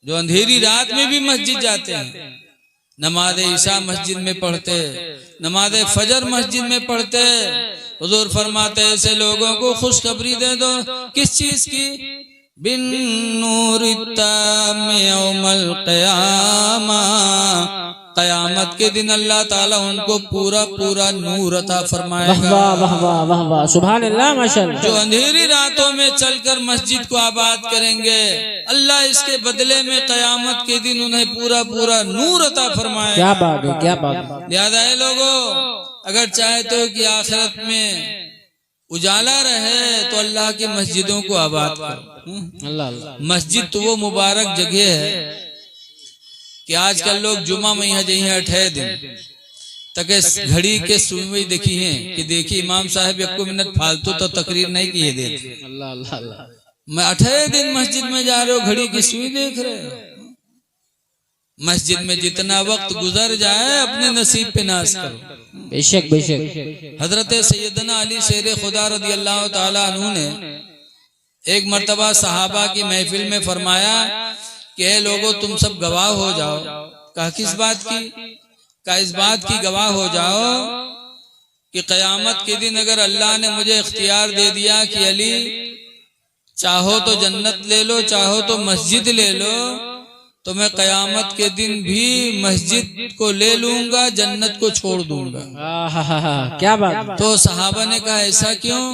जो अंधेरी रात में भी मस्जिद जाते हैं, नमाज ईशा मस्जिद में पढ़ते, नमाज फजर मस्जिद में पढ़ते। हुजूर फरमाते ऐसे लोगों को खुशखबरी दे दो, किस चीज की? बिन नूरित्ताम यौमल क़यामा, क़यामत के दिन अल्लाह ताला उनको पूरा पूरा नूर अता फरमाएगा। वाह वाह वाह वाह वाह, सुभान अल्लाह, माशाअल्लाह। जो अंधेरी रातों में चलकर मस्जिद को आबाद करेंगे, अल्लाह इसके बदले में क़यामत के दिन उन्हें पूरा पूरा नूर अता फरमाएगा। क्या बात है, क्या बात है। लिहाजा है लोगों, अगर चाहते हो कि आखिरत में उजाला रहे तो अल्लाह की मस्जिदों को आबाद करो। अल्लाह अल्लाह। मस्जिद तो वो मुबारक जगह है कि आजकल लोग जुमा में यहाँ जही 8 दिन तक घड़ी के सुई देखी है कि देखिए इमाम साहब 1 मिनट फालतू तो तकरीर नहीं किए देते। अल्लाह अल्लाह अल्लाह। मैं 8 दिन मस्जिद में जा रहे हो, घड़ी की सुई देख रहे हो। मस्जिद में जितना वक्त गुजर जाए अपने नसीब पे नाज करो। बेशक बेशक। हजरत सैयदना अली शेर खुदा रज़ियल्लाहु ताला अन्हु ने एक मर्तबा सहाबा की महफिल में फरमाया कि ए लोगों तुम सब गवाह हो जाओ। कहा किस बात की? कहा इस बात की गवाह हो जाओ कि क़यामत के दिन अगर अल्लाह ने मुझे इख्तियार दे दिया कि अली चाहो तो जन्नत ले लो, चाहो तो मस्जिद ले लो, तो मैं क़यामत के दिन भी मस्जिद को ले लूंगा, जन्नत को छोड़ दूंगा। क्या बात। तो सहाबा ने कहा ऐसा क्यों?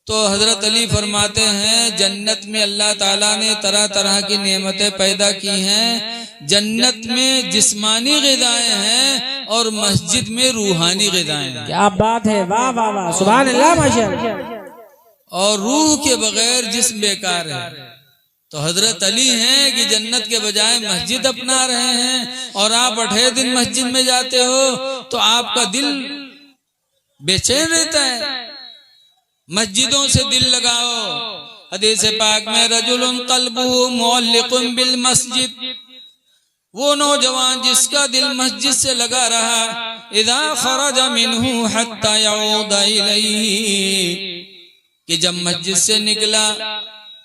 तो हजरत अली फरमाते हैं जन्नत में अल्लाह ताला ने तरह तरह की नेमतें पैदा की हैं। जन्नत में जिस्मानी ग़िज़ाएं हैं और मस्जिद में रूहानी ग़िज़ाएं हैं। क्या बात है, वाह वाह वाह, सुभान अल्लाह, माशाअल्लाह। और रूह के बगैर जिस्म बेकार है। तो हजरत अली हैं कि जन्नत के बजाय मस्जिद अपना रहे हैं, और आप 8 दिन मस्जिद में जाते हो तो आपका दिल बेचैन रहता है। मस्जिदों से दिल लगाओ। हदीस पाक में रजुलुन क़ल्बुहु मुअल्लिक़ुन बिल मस्जिद, वो नौजवान जिसका दिल मस्जिद से लगा रहा, इदा खरज मिन्हु हत्ता यऊद इलैहि, कि जब मस्जिद से निकला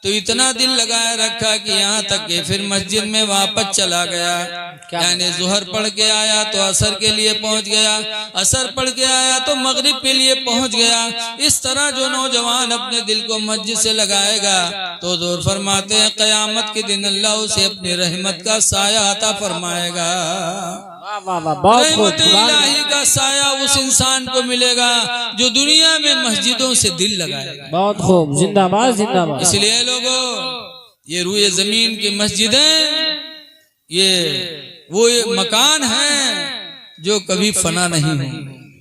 तो इतना दिल लगाए रखा कि यहाँ तक कि फिर मस्जिद में वापस चला गया। यानी जुहर पढ़ के आया तो असर के लिए पहुंच गया, असर पढ़ के आया तो मगरिब के लिए पहुंच गया। इस तरह जो नौजवान अपने दिल को मस्जिद से लगाएगा तो जोर फरमाते हैं क़यामत के दिन अल्लाह उसे अपनी रहमत का साया अता फरमाएगा। रहमत इलाही का साया उस इंसान को मिलेगा जो दुनिया में मस्जिदों से दिल लगाएगा। बहुत खूब, जिंदाबाद जिंदाबाद। इसलिए लोगों, ये रूए जमीन की मस्जिदें ये वो मकान हैं जो कभी फना नहीं होंगे।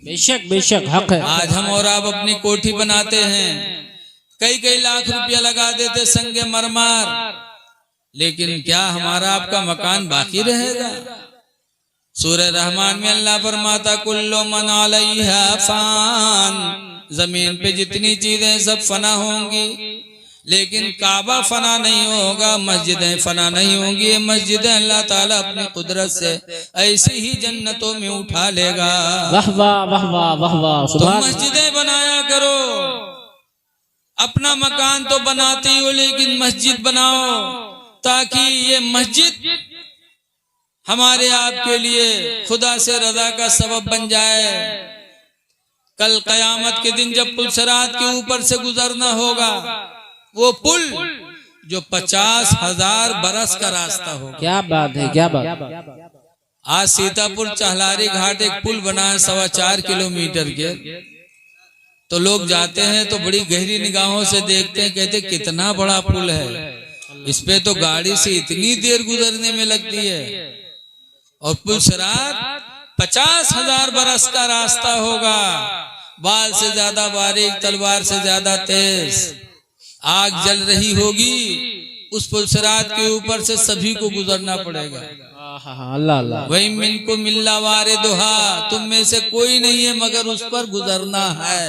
बेशक बेशक हक है। आज हम और आप अपनी कोठी बनाते हैं, कई कई लाख रुपया लगा देते संगे मरमर, लेकिन क्या हमारा आपका मकान बाकी रहेगा? सूरह रहमान में अल्लाह फरमाता कुल्लु मन अलैहा फान, जमीन पे जितनी चीजें सब फना होंगी, लेकिन काबा फना नहीं होगा, मस्जिदें फना नहीं होंगी। ये मस्जिदें अल्लाह ताला अपनी कुदरत से ऐसी ही जन्नतों में उठा लेगा। वाह वाह वाह वाह वाह वाह। तो मस्जिदें बनाया करो, अपना मकान तो बनाते ही हो लेकिन मस्जिद बनाओ, ताकि ये मस्जिद हमारे आपके लिए खुदा से रजा का सबब बन जाए। कल कयामत के दिन जब पुल सिरात के ऊपर से गुजरना होगा, वो पुल जो 50,000 बरस का रास्ता होगा। क्या बात है, क्या बात। आज सीतापुर चहलारी घाट एक पुल बना है 4.25 किलोमीटर के, तो लोग जाते हैं तो बड़ी गहरी निगाहों से देखते हैं, कहते कितना बड़ा पुल है, इस पे तो गाड़ी से इतनी देर गुजरने में लगती है। और पुल सिरात 50,000 बरस का रास्ता होगा, बाल से ज्यादा बारीक, तलवार से ज्यादा तेज, आग जल रही होगी, उस पुल सिरात के ऊपर से सभी को गुजरना पड़ेगा। अल्लाह अल्लाह। वही मिन को मिल्ला वारे दुहा, तुम में से कोई नहीं है मगर उस पर गुजरना है।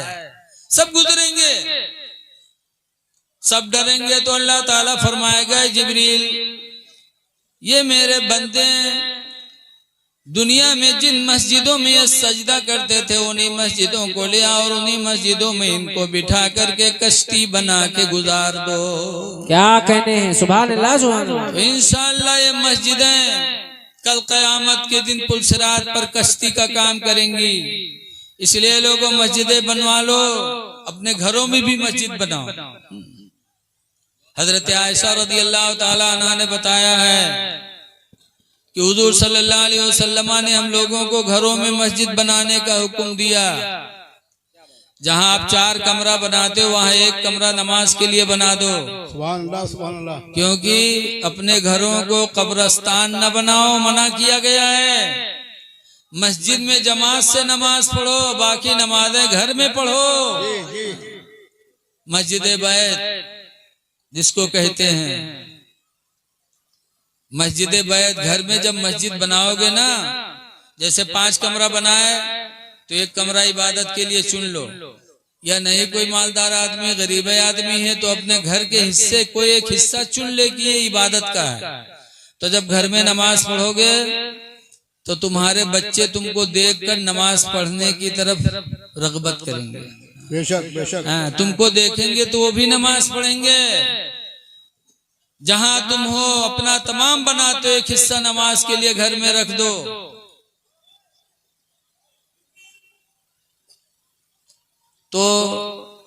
सब गुजरेंगे, सब डरेंगे तो अल्लाह ताला फरमाएगा जिब्रील, ये मेरे बंदे दुनिया में जिन मस्जिदों में ये सजदा करते थे उन्हीं मस्जिदों को ले आओ और उन्हीं मस्जिदों में इनको बिठा करके कश्ती बना के गुजार दो। क्या कहने हैं, सुभान अल्लाह सुभान अल्लाह। तो इंशाअल्लाह ये मस्जिदें कल क़यामत के दिन पुल सिरात पर कश्ती का काम करेंगी। इसलिए लोगों मस्जिदें बनवा लो, अपने घरों में भी मस्जिद बनाओ। हजरत आयशा रज़ी अल्लाह ताला अन्हा ने बताया है कि हुजूर सल्लल्लाहु अलैहि वसल्लम ने हम लोगों को घरों में मस्जिद बनाने का हुक्म दिया। जहां आप 4 कमरा बनाते हो वहां 1 कमरा नमाज के लिए बना दो। सुभान अल्लाह सुभान अल्लाह। क्योंकि अपने घरों को कब्रस्तान न बनाओ, मना किया गया है। मस्जिद में जमात से नमाज पढ़ो, बाकी नमाजें घर में पढ़ो। मस्जिद बैत जिसको कहते हैं, मस्जिद बैत घर में जब मस्जिद बनाओगे ना, जैसे 5 कमरा बनाए तो 1 कमरा इबादत के लिए चुन लो, या नहीं कोई मालदार आदमी गरीब आदमी है तो अपने घर के हिस्से कोई एक हिस्सा चुन ले कि ये इबादत का है। तो जब घर में नमाज पढ़ोगे तो तुम्हारे बच्चे तुमको देखकर नमाज पढ़ने की तरफ रगबत करेंगे। बेशक बेशक। हाँ, तुमको देखेंगे तो वो भी नमाज पढ़ेंगे। जहां तुम हो अपना तमाम बनाते हो, एक हिस्सा नमाज के लिए घर में रख दो। तो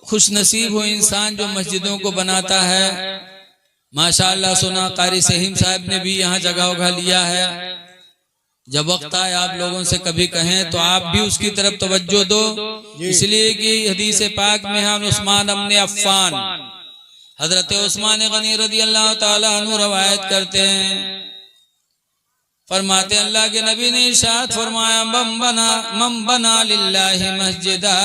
खुश नसीब हो इंसान जो मस्जिदों को बनाता है। माशाअल्लाह सुना कारी सहीम साहब ने भी यहाँ जगह उगा लिया है। जब वक्त आए आप लोगों से कभी कहें तो आप भी उसकी तरफ तवज्जो दो, इसलिए कि हदीस पाक में हम उस्मान इब्न अफ़्फ़ान, हजरत उस्मान गनी रज़ी अल्लाह ताला अन्हु रवायत करते हैं, फरमाते अल्लाह के नबी ने इरशाद फरमाया मन बना लिल्लाहि मस्जिदा,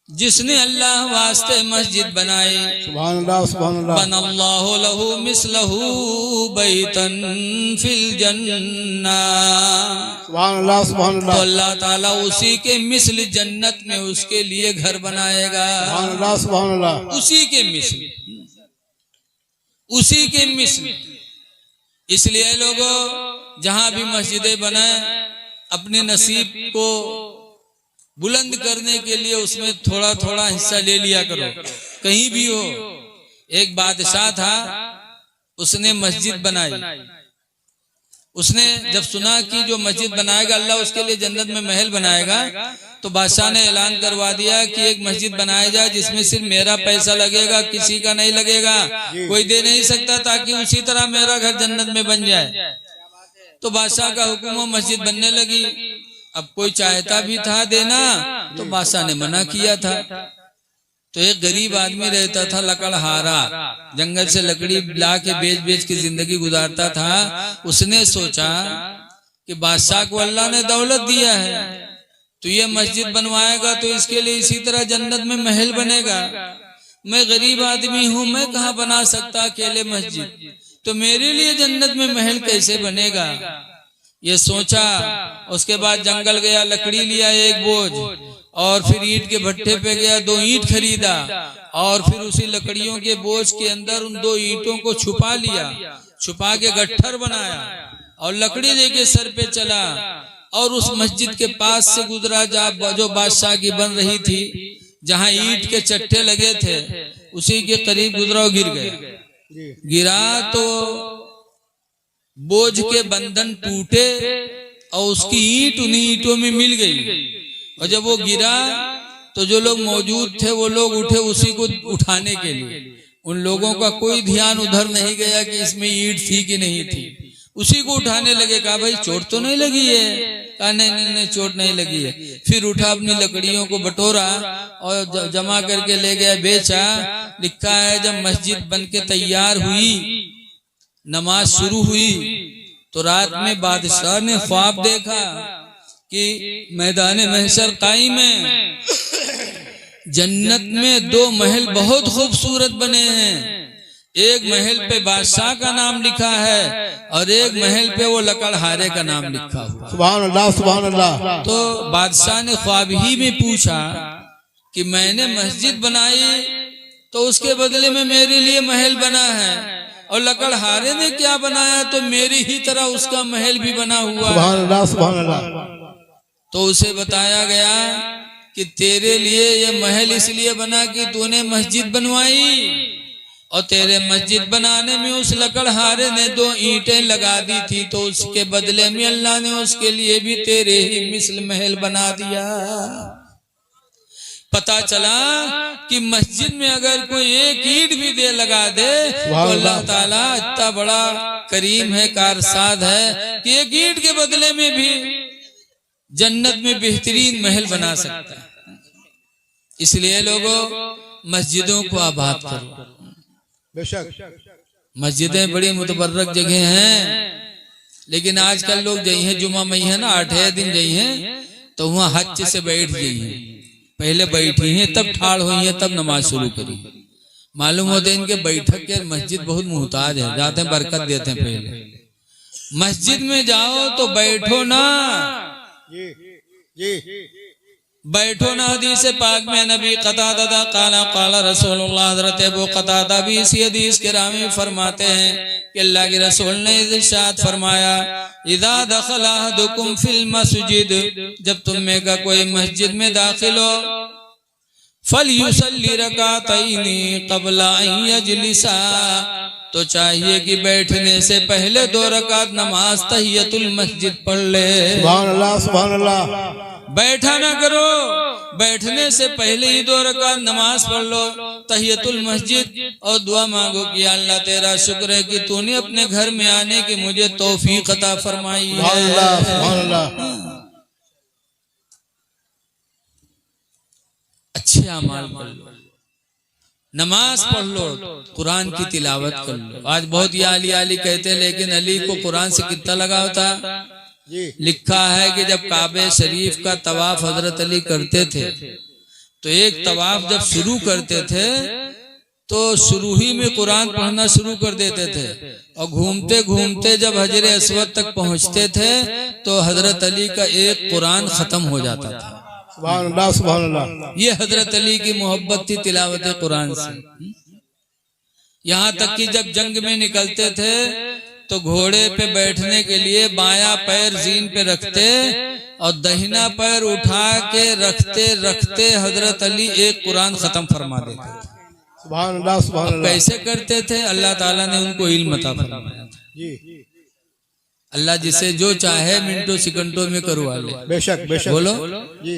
जिसने अल्लाह वास्ते मस्जिद बनाई, सुभान अल्लाह सुभान अल्लाह, बनल्लाहु लहू मिस्लहू बैतन फिल जन्नह, सुभान अल्लाह सुभान तो अल्लाह, अल्लाह ताला उसी के मिस्ल जन्नत में उसके लिए घर बनाएगा। सुभान अल्लाह सुभान अल्लाह। उसी के मिस्ल, उसी के मिस्ल। इसलिए लोगों जहां भी मस्जिदें बनाए अपने नसीब को बुलंद करने के लिए उसमें थोड़ा थोड़ा हिस्सा ले लिया करो, कहीं भी हो। एक बादशाह था, उसने मस्जिद बनाई। उसने जब सुना कि जो मस्जिद बनाएगा अल्लाह उसके लिए जन्नत में महल बनाएगा, तो बादशाह ने ऐलान करवा दिया कि एक मस्जिद बनाया जाए जिसमें सिर्फ मेरा पैसा लगेगा, किसी का नहीं लगेगा, कोई दे नहीं सकता, ताकि उसी तरह मेरा घर जन्नत में बन जाए। तो बादशाह का हुक्म, मस्जिद बनने लगी। अब कोई चाहता भी था देना, तो बादशाह ने मना किया था। तो एक गरीब आदमी रहता था, लकड़हारा, जंगल से लकड़ी ला के बेच बेच के जिंदगी गुजारता था। उसने सोचा कि बादशाह को अल्लाह ने दौलत दिया है, तो ये मस्जिद बनवाएगा तो इसके लिए इसी तरह जन्नत में महल बनेगा। मैं गरीब आदमी हूँ, मैं कहाँ बना सकता अकेले मस्जिद, तो मेरे लिए जन्नत में महल कैसे बनेगा, ये सोचा। उसके बाद जंगल गया, लकड़ी लिया एक बोझ, और फिर ईंट के भट्टे पे गया, 2 ईंट खरीदा, और फिर उसी लकड़ियों के बोझ के अंदर उन 2 ईंटों को छुपा लिया, छुपा के गट्ठर बनाया और लकड़ी लेके सर पे चला, और उस मस्जिद के पास से गुजरा जो बादशाह की बन रही थी, जहां ईंट के चट्टे लगे थे, उसी के करीब गुजरा और गिर गया। गिरा तो बोझ के बंधन टूटे और उसकी ईंट उन्हीं ईंटों में मिल गई। और जब वो गिरा तो जो लोग मौजूद थे वो लोग उठे उसी को उठाने के लिए। उन लोगों का कोई ध्यान उधर नहीं गया कि इसमें ईंट थी कि नहीं थी, उसी को उठाने लगे। कहा भाई चोट तो नहीं लगी है? कहा नहीं चोट नहीं लगी है। फिर उठा, अपनी लकड़ियों को बटोरा और जमा करके ले गया, बेचा। लिखा है जब मस्जिद बन के तैयार हुई, नमाज शुरू हुई, तो रात में बादशाह ने ख्वाब देखा कि मैदान महशर कायम है, जन्नत में 2 महल बहुत खूबसूरत बने हैं। एक महल पे बादशाह का नाम लिखा है और एक महल पे वो लकड़हारे का नाम लिखा हुआ। सुभान अल्लाह, सुभान अल्लाह। तो बादशाह ने ख्वाब ही में पूछा कि मैंने मस्जिद बनाई तो उसके बदले में मेरे लिए महल बना है, और लकड़हारे ने क्या बनाया तो मेरी ही तरह उसका महल भी बना हुआ है। सुभान अल्लाह, सुभान अल्लाह। तो उसे बताया गया कि तेरे लिए ये महल इसलिए बना कि तूने मस्जिद बनवाई, और तेरे मस्जिद बनाने में उस लकड़हारे ने 2 ईंटें लगा दी थी, तो उसके बदले में अल्लाह ने उसके लिए भी तेरे ही मिस्ल महल बना दिया। पता चला कि मस्जिद में अगर कोई एक ईंट भी दे लगा दे तो अल्लाह ताला इतना बड़ा करीम है, कारसाद है कि एक ईंट के बदले में भी जन्नत में बेहतरीन महल बना सकता है। इसलिए लोगों, मस्जिदों को आबाद करो। बेशक मस्जिदें बड़ी मुतबर्रक जगह हैं, लेकिन आजकल लोग जई हैं जुमा मई है ना, 8 दिन जई हैं, तो वहां हज से बैठ गई हैं। पहले बैठी हैं, तब ठाड़ हुई हैं, तब नमाज शुरू करी। मालूम होता है इनके बैठक के मस्जिद बहुत मुहताज है, जाते हैं बरकत देते हैं। पहले मस्जिद में जाओ तो बैठो ना, बैठो ना। हदीस पाक में नबी क़तादा काला काला रसूलुल्लाह, हज़रत अबू क़तादा भी इसी हदीस के रावी फरमाते हैं कि अल्लाह के रसूल ने इरशाद फरमाया, इज़ा दखला अहदुकुम फिल मस्जिद, जब तुम में का कोई मस्जिद में दाखिल हो, फलयुसल्ली रकातैनी क़ब्ला अन यजलिसा, तो चाहिए कि बैठने से पहले 2 रकात नमाज तहियतुल मस्जिद पढ़ ले। सुभान अल्लाह, सुभान अल्लाह। बैठा ना करो, बैठने से पहले ही 2 रकात नमाज पढ़ लो तहियतुल मस्जिद, और दुआ मांगो कि अल्लाह तेरा शुक्र है कि तूने अपने घर में आने की मुझे तौफीक अता फरमाई है। सुभान अल्लाह, सुभान अल्लाह। अच्छे अमाल कर लो, नमाज पढ़ लो, कुरान की तिलावत कर लो। आज बहुत ये अली अली कहते हैं, लेकिन अली को कुरान से कितना लगाव था। लिखा है कि जब काबे शरीफ का तवाफ हजरत अली करते थे, तो एक तवाफ जब शुरू करते थे तो शुरू ही में कुरान पढ़ना शुरू कर देते थे, और घूमते घूमते जब हजरे अस्वद तक पहुंचते थे तो हजरत अली का एक कुरान खत्म हो जाता था। सुभान अल्लाह, सुभान अल्लाह। ये हजरत अली की मोहब्बत थी तिलावत कुरान से। यहाँ तक कि जब जंग में निकलते थे तो घोड़े पे बैठने के लिए बायां पैर जीन पे रखते और दाहिना पैर उठा के रखते रखते हजरत अली एक कुरान खत्म फरमा देते थे। सुभान अल्लाह सुभान अब अल्लाह। कैसे करते थे? अल्लाह ताला ने उनको इल्म अता फरमाया था। जी अल्लाह जिसे जो चाहे मिनटों सेकंडों में करवा ले। बेशक बेशक। बोलो। जी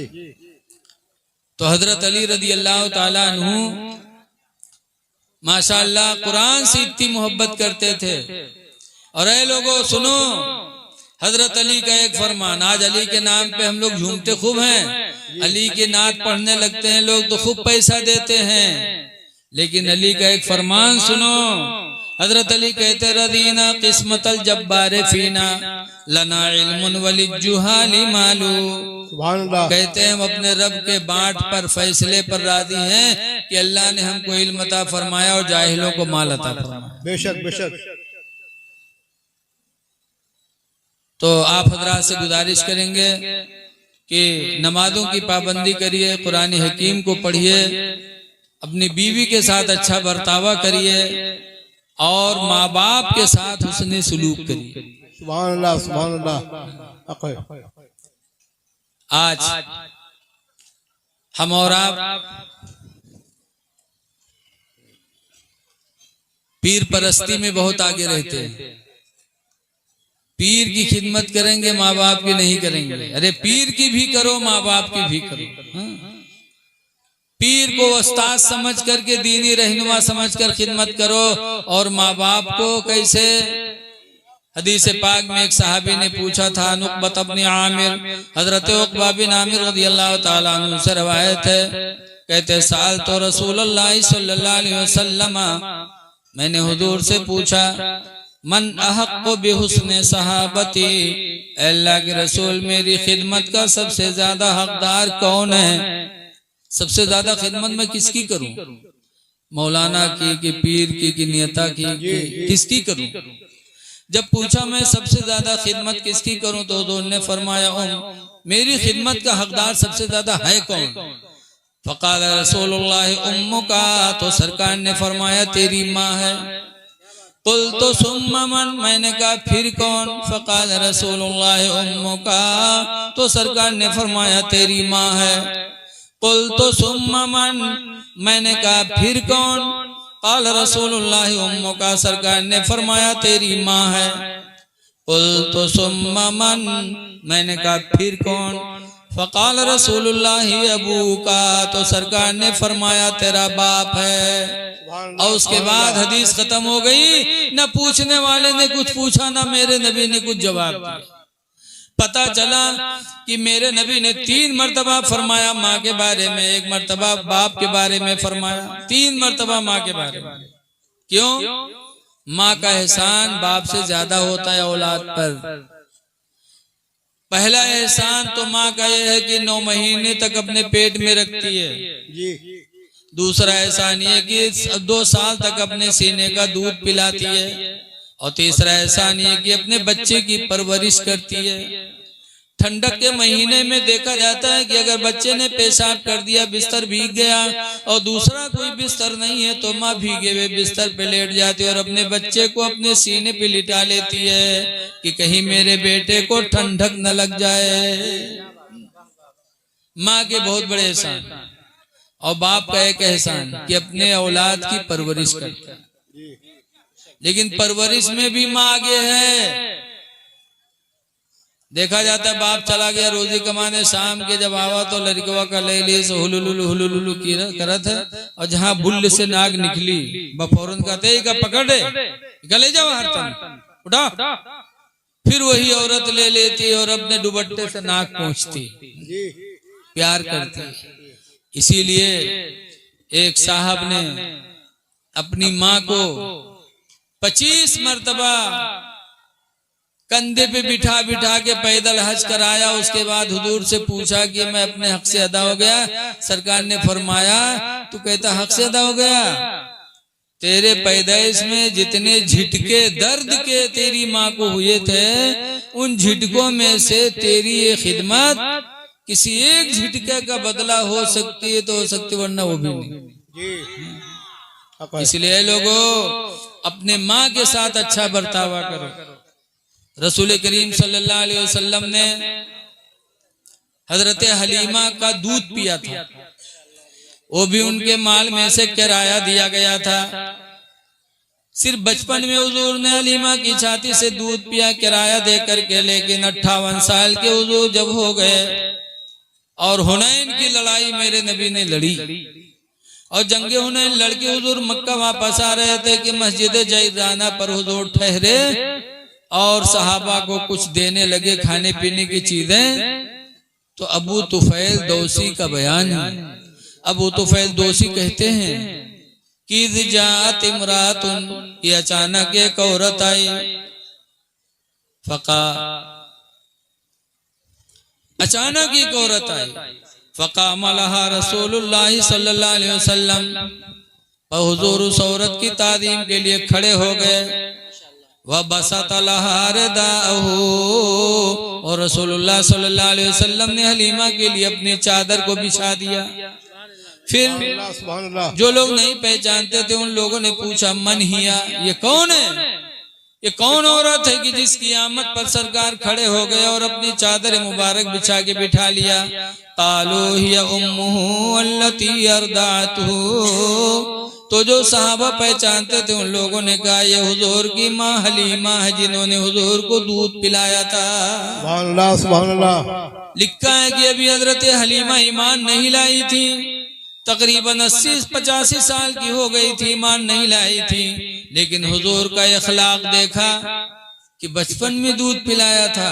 तो हजरत अली रदी अल्लाह ताला अन्हु माशाअल्लाह कुरान से इतनी मोहब्बत करते थे। और ऐ लोगों सुनो, हजरत अली का एक फरमान, आज अली के नाम पे हम लोग झूमते खूब हैं, अली की नात पढ़ने लगते हैं लोग तो खूब पैसा देते हैं, लेकिन अली का एक फरमान सुनो। हजरत अली कहते रदीना किस्मतल जब्बारे फीना लना इल्मुन वलिजुहाली मालू। सुभान अल्लाह। कहते हैं हम अपने रब के बांट पर फैसले पर राजी हैं कि अल्लाह ने हमको इल्म अता फरमाया और जाहिलों को माल अता फरमाया। बेशक बेशक। तो आप हजरात से गुजारिश करेंगे कि नमाजों की पाबंदी करिए, कुरान हकीम को पढ़िए, अपनी बीवी के साथ अच्छा बर्तावा करिए और माँ बाप के साथ हुस्ने सुलूक करिए। सुभान अल्लाह सुभान अल्लाह। आज हम और आप पीर परस्ती में बहुत आगे रहते हैं। पीर की खिदमत करेंगे, माँ बाप की नहीं करेंगे। अरे पीर की भी करो, माँ बाप की भी करो। हाँ? पीर को उस्ताद समझ करके, दीनी रहनुमा समझ कर खिदमत करो। और माँ बाप को कैसे? हदीस पाक में एक सहाबी ने पूछा था, नुक़बत इब्न आमिर, हजरत उक़बा बिन आमिर रज़ियल्लाहु ताला अन्हु से रवायत है, कहते साल तो रसूलुल्लाह सल्लल्लाहु अलैहि वसल्लम, मैंने हुजूर से पूछा, मन अहक्कु बिहुस्ने सहाबती, अल्लाह के रसूल मेरी खिदमत का सबसे ज्यादा हकदार कौन है? सबसे ज्यादा खिदमत मैं किसकी करूं? मौलाना की कि पीर की कि नेता की किसकी करूं? जब पूछा मैं सबसे ज्यादा खिदमत किसकी करूं तो उन्होंने फरमाया मेरी खिदमत का हकदार सबसे ज्यादा है कौन? फ़क़ाल रसूलुल्लाह उम्मुका, तो सरकार ने फरमाया तेरी माँ है। कुल तो सुम्मा मन, मैंने कहा फिर कौन? फ़क़ाल रसूलुल्लाह उम्मुका, तो सरकार ने फरमाया तेरी माँ है। कुल तो सुम्मा मन, मैंने कहा फिर कौन? क़ाल रसूलुल्लाह उम्मुका, सरकार ने फरमाया तेरी माँ है। कुल तो सुम्मा मन, मैंने कहा फिर कौन? फ़क़ाल रसूलुल्लाह अबूका, तो सरकार ने फरमाया तेरा बाप है। और उसके बाद हदीस खत्म हो गई। न पूछने वाले ने कुछ पूछा, न मेरे नबी ने कुछ जवाब दिया। पता चला कि मेरे नबी ने 3 मर्तबा फरमाया माँ के बारे में, 1 मर्तबा बाप के बारे में फरमाया, 3 मर्तबा माँ के बारे में। क्यों? माँ का एहसान बाप से ज्यादा होता है औलाद पर। पहला एहसान तो माँ का यह है कि 9 महीने तक अपने पेट में रखती है। जी। दूसरा एहसान ये कि 2 साल तक अपने सीने का दूध पिलाती है। और तीसरा एहसान ये कि अपने बच्चे की परवरिश करती है। ठंडक के महीने में देखा जाता है कि अगर बच्चे ने पेशाब कर दिया, बिस्तर भीग गया और दूसरा कोई बिस्तर नहीं है तो माँ भीगे हुए बिस्तर पे लेट जाती है और अपने बच्चे को अपने सीने पे लिटा लेती है कि कहीं मेरे बेटे को ठंडक न लग जाए। माँ के बहुत बड़े एहसान। और बाप का एक एहसान कि अपने औलाद की परवरिश करता है। लेकिन परवरिश में भी माँ आगे है। देखा जाता है बाप चला गया रोजी कमाने, शाम के जब आवा तो लड़कवा का ले से हुलुलुलु करत है और जहाँ बुल्ल से नाग निकली बफौरन कहते का पकड़े गले जाओ हर तन उठा, फिर वही औरत ले लेती और अपने दुपट्टे से नाक पहुंचती, प्यार करती। इसीलिए एक साहब ने अपनी माँ को 25 मर्तबा कंधे पे बिठा बिठा के पैदल हज कराया। उसके बाद हुजूर से पूछा कि मैं अपने हक से अदा हो गया? सरकार ने फरमाया तू कहता हक से अदा हो गया? तेरे पैदाइश में जितने झिटके दर्द के तेरी माँ को हुए थे, उन झिटकों में से तेरी ये खिदमत किसी एक झिटके का बदला हो सकती है तो हो सकती, वरना वो भी नहीं। इसलिए लोगों अपने माँ के साथ अच्छा बर्तावा करो। रसूल करीम सल्लल्लाहु अलैहि वसल्लम ने हजरत हलीमा का दूध पिया था, वो भी उनके माल में से किराया दिया गया था। सिर्फ बचपन में हुजूर ने हलीमा की छाती से दूध पिया किराया दे करके, लेकिन 58 साल के हुजूर जब हो गए और हुनैन की लड़ाई मेरे नबी ने लड़ी और जंगे हुनैन लड़के हुजूर मक्का वापस आ रहे थे कि मस्जिद जैराना पर हुजूर ठहरे और सहाबा को कुछ देने लगे खाने पीने की चीजें। तो अबू तुफैल दौसी का बयान है। अबू तुफैल दौसी कहते हैं कि जात इमरातुन, कि अचानक एक औरत आई, फका, अचानक एक औरत आई, फ़क़ाम लहा रसूलुल्लाह सल्लल्लाहु अलैहि वसल्लम, हुजूर उस औरत की तादीम के लिए खड़े हो गए। वह बसत लहा रदाअहू, और रसूलुल्लाह सल्लल्लाहु अलैहि वसल्लम ने हलीमा के लिए अपनी चादर को बिछा दिया। फिर जो लोग नहीं पहचानते थे उन लोगों ने पूछा, मन हिया, ये कौन है, ये कौन औरत है कि जिसकी आमद पर सरकार खड़े हो गए और अपनी चादर मुबारक बिछा के बिठा लिया। कालो हिया उम्मुहु अल्लती अर्दाअतहू, तो जो सहाबा पहचानते थे उन लोगों ने कहा, ये हुजूर की माँ हलीमा है जिन्होंने हुजूर को दूध पिलाया था। सुभान अल्लाह, सुभान अल्लाह। लिखा है कि अभी हजरत हलीमा ईमान नहीं लाई थी, तकरीबन 80-85 साल की हो गई थी, ईमान नहीं लाई थी, लेकिन हुजूर का अखलाक देखा कि बचपन में दूध पिलाया था।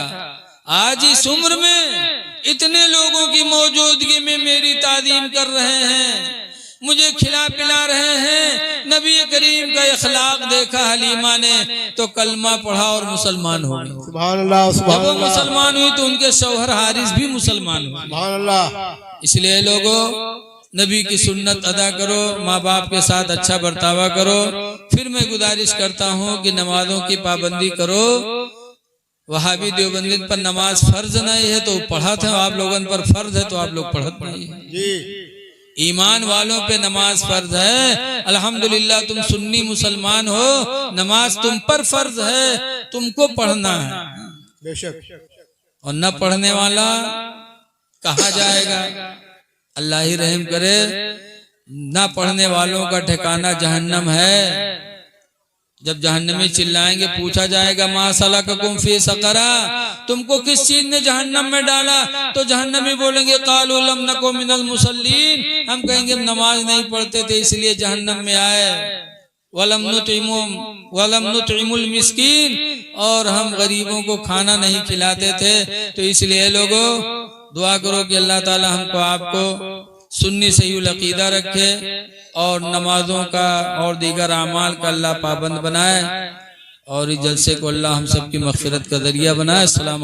आज इस उम्र में इतने लोगों की मौजूदगी में मेरी तादीम कर रहे हैं, मुझे खिला पिला रहे हैं। नबी करीम का अखलाक देखा हलीमा ने तो कलमा पढ़ा और मुसलमान हो गई। सुभान अल्लाह, सुभान जब वो अल्लाह। मुसलमान हुई तो उनके शौहर हारिस भी मुसलमान हुए। सुभान अल्लाह। इसलिए लोगों, नबी की सुन्नत अदा करो, माँ बाप के साथ अच्छा बर्तावा करो। फिर मैं गुजारिश करता हूँ कि नमाजों की पाबंदी करो। वहाबी देवबंदी पर नमाज फर्ज नहीं है तो पढ़ा था, आप लोगों पर फर्ज है तो आप लोग पढ़त नहीं है। जी, ईमान वालों पे नमाज फर्ज है। अल्हम्दुलिल्लाह तुम सुन्नी मुसलमान हो, नमाज तुम पर फर्ज है, तुमको पढ़ना है। बेशक। और न पढ़ने वाला कहाँ जाएगा? अल्लाह ही रहम करे। न पढ़ने वालों का ठिकाना जहन्नम है। जब जहन्नमी चिल्लाएंगे, पूछा जाएगा मा सलककुम फी सकरा, तुमको किस चीज ने जहन्नम में डाला? तो जहन्नमी बोलेंगे कालू लम नको मिनल मुसल्लीन, हम कहेंगे हम नमाज नहीं पढ़ते थे इसलिए जहन्नम में आए। वलम नुतइमुल मिस्कीन, और हम गरीबों को खाना नहीं खिलाते थे। तो इसलिए लोगों, दुआ करो कि अल्लाह ताला हमको आपको सुन्नी सही अकीदा रखे और नमाजों का और दीगर अमाल का अल्लाह पाबंद बनाए और इस जलसे को अल्लाह हम सबकी मग़फ़िरत का जरिया बनाए। अस्सलाम।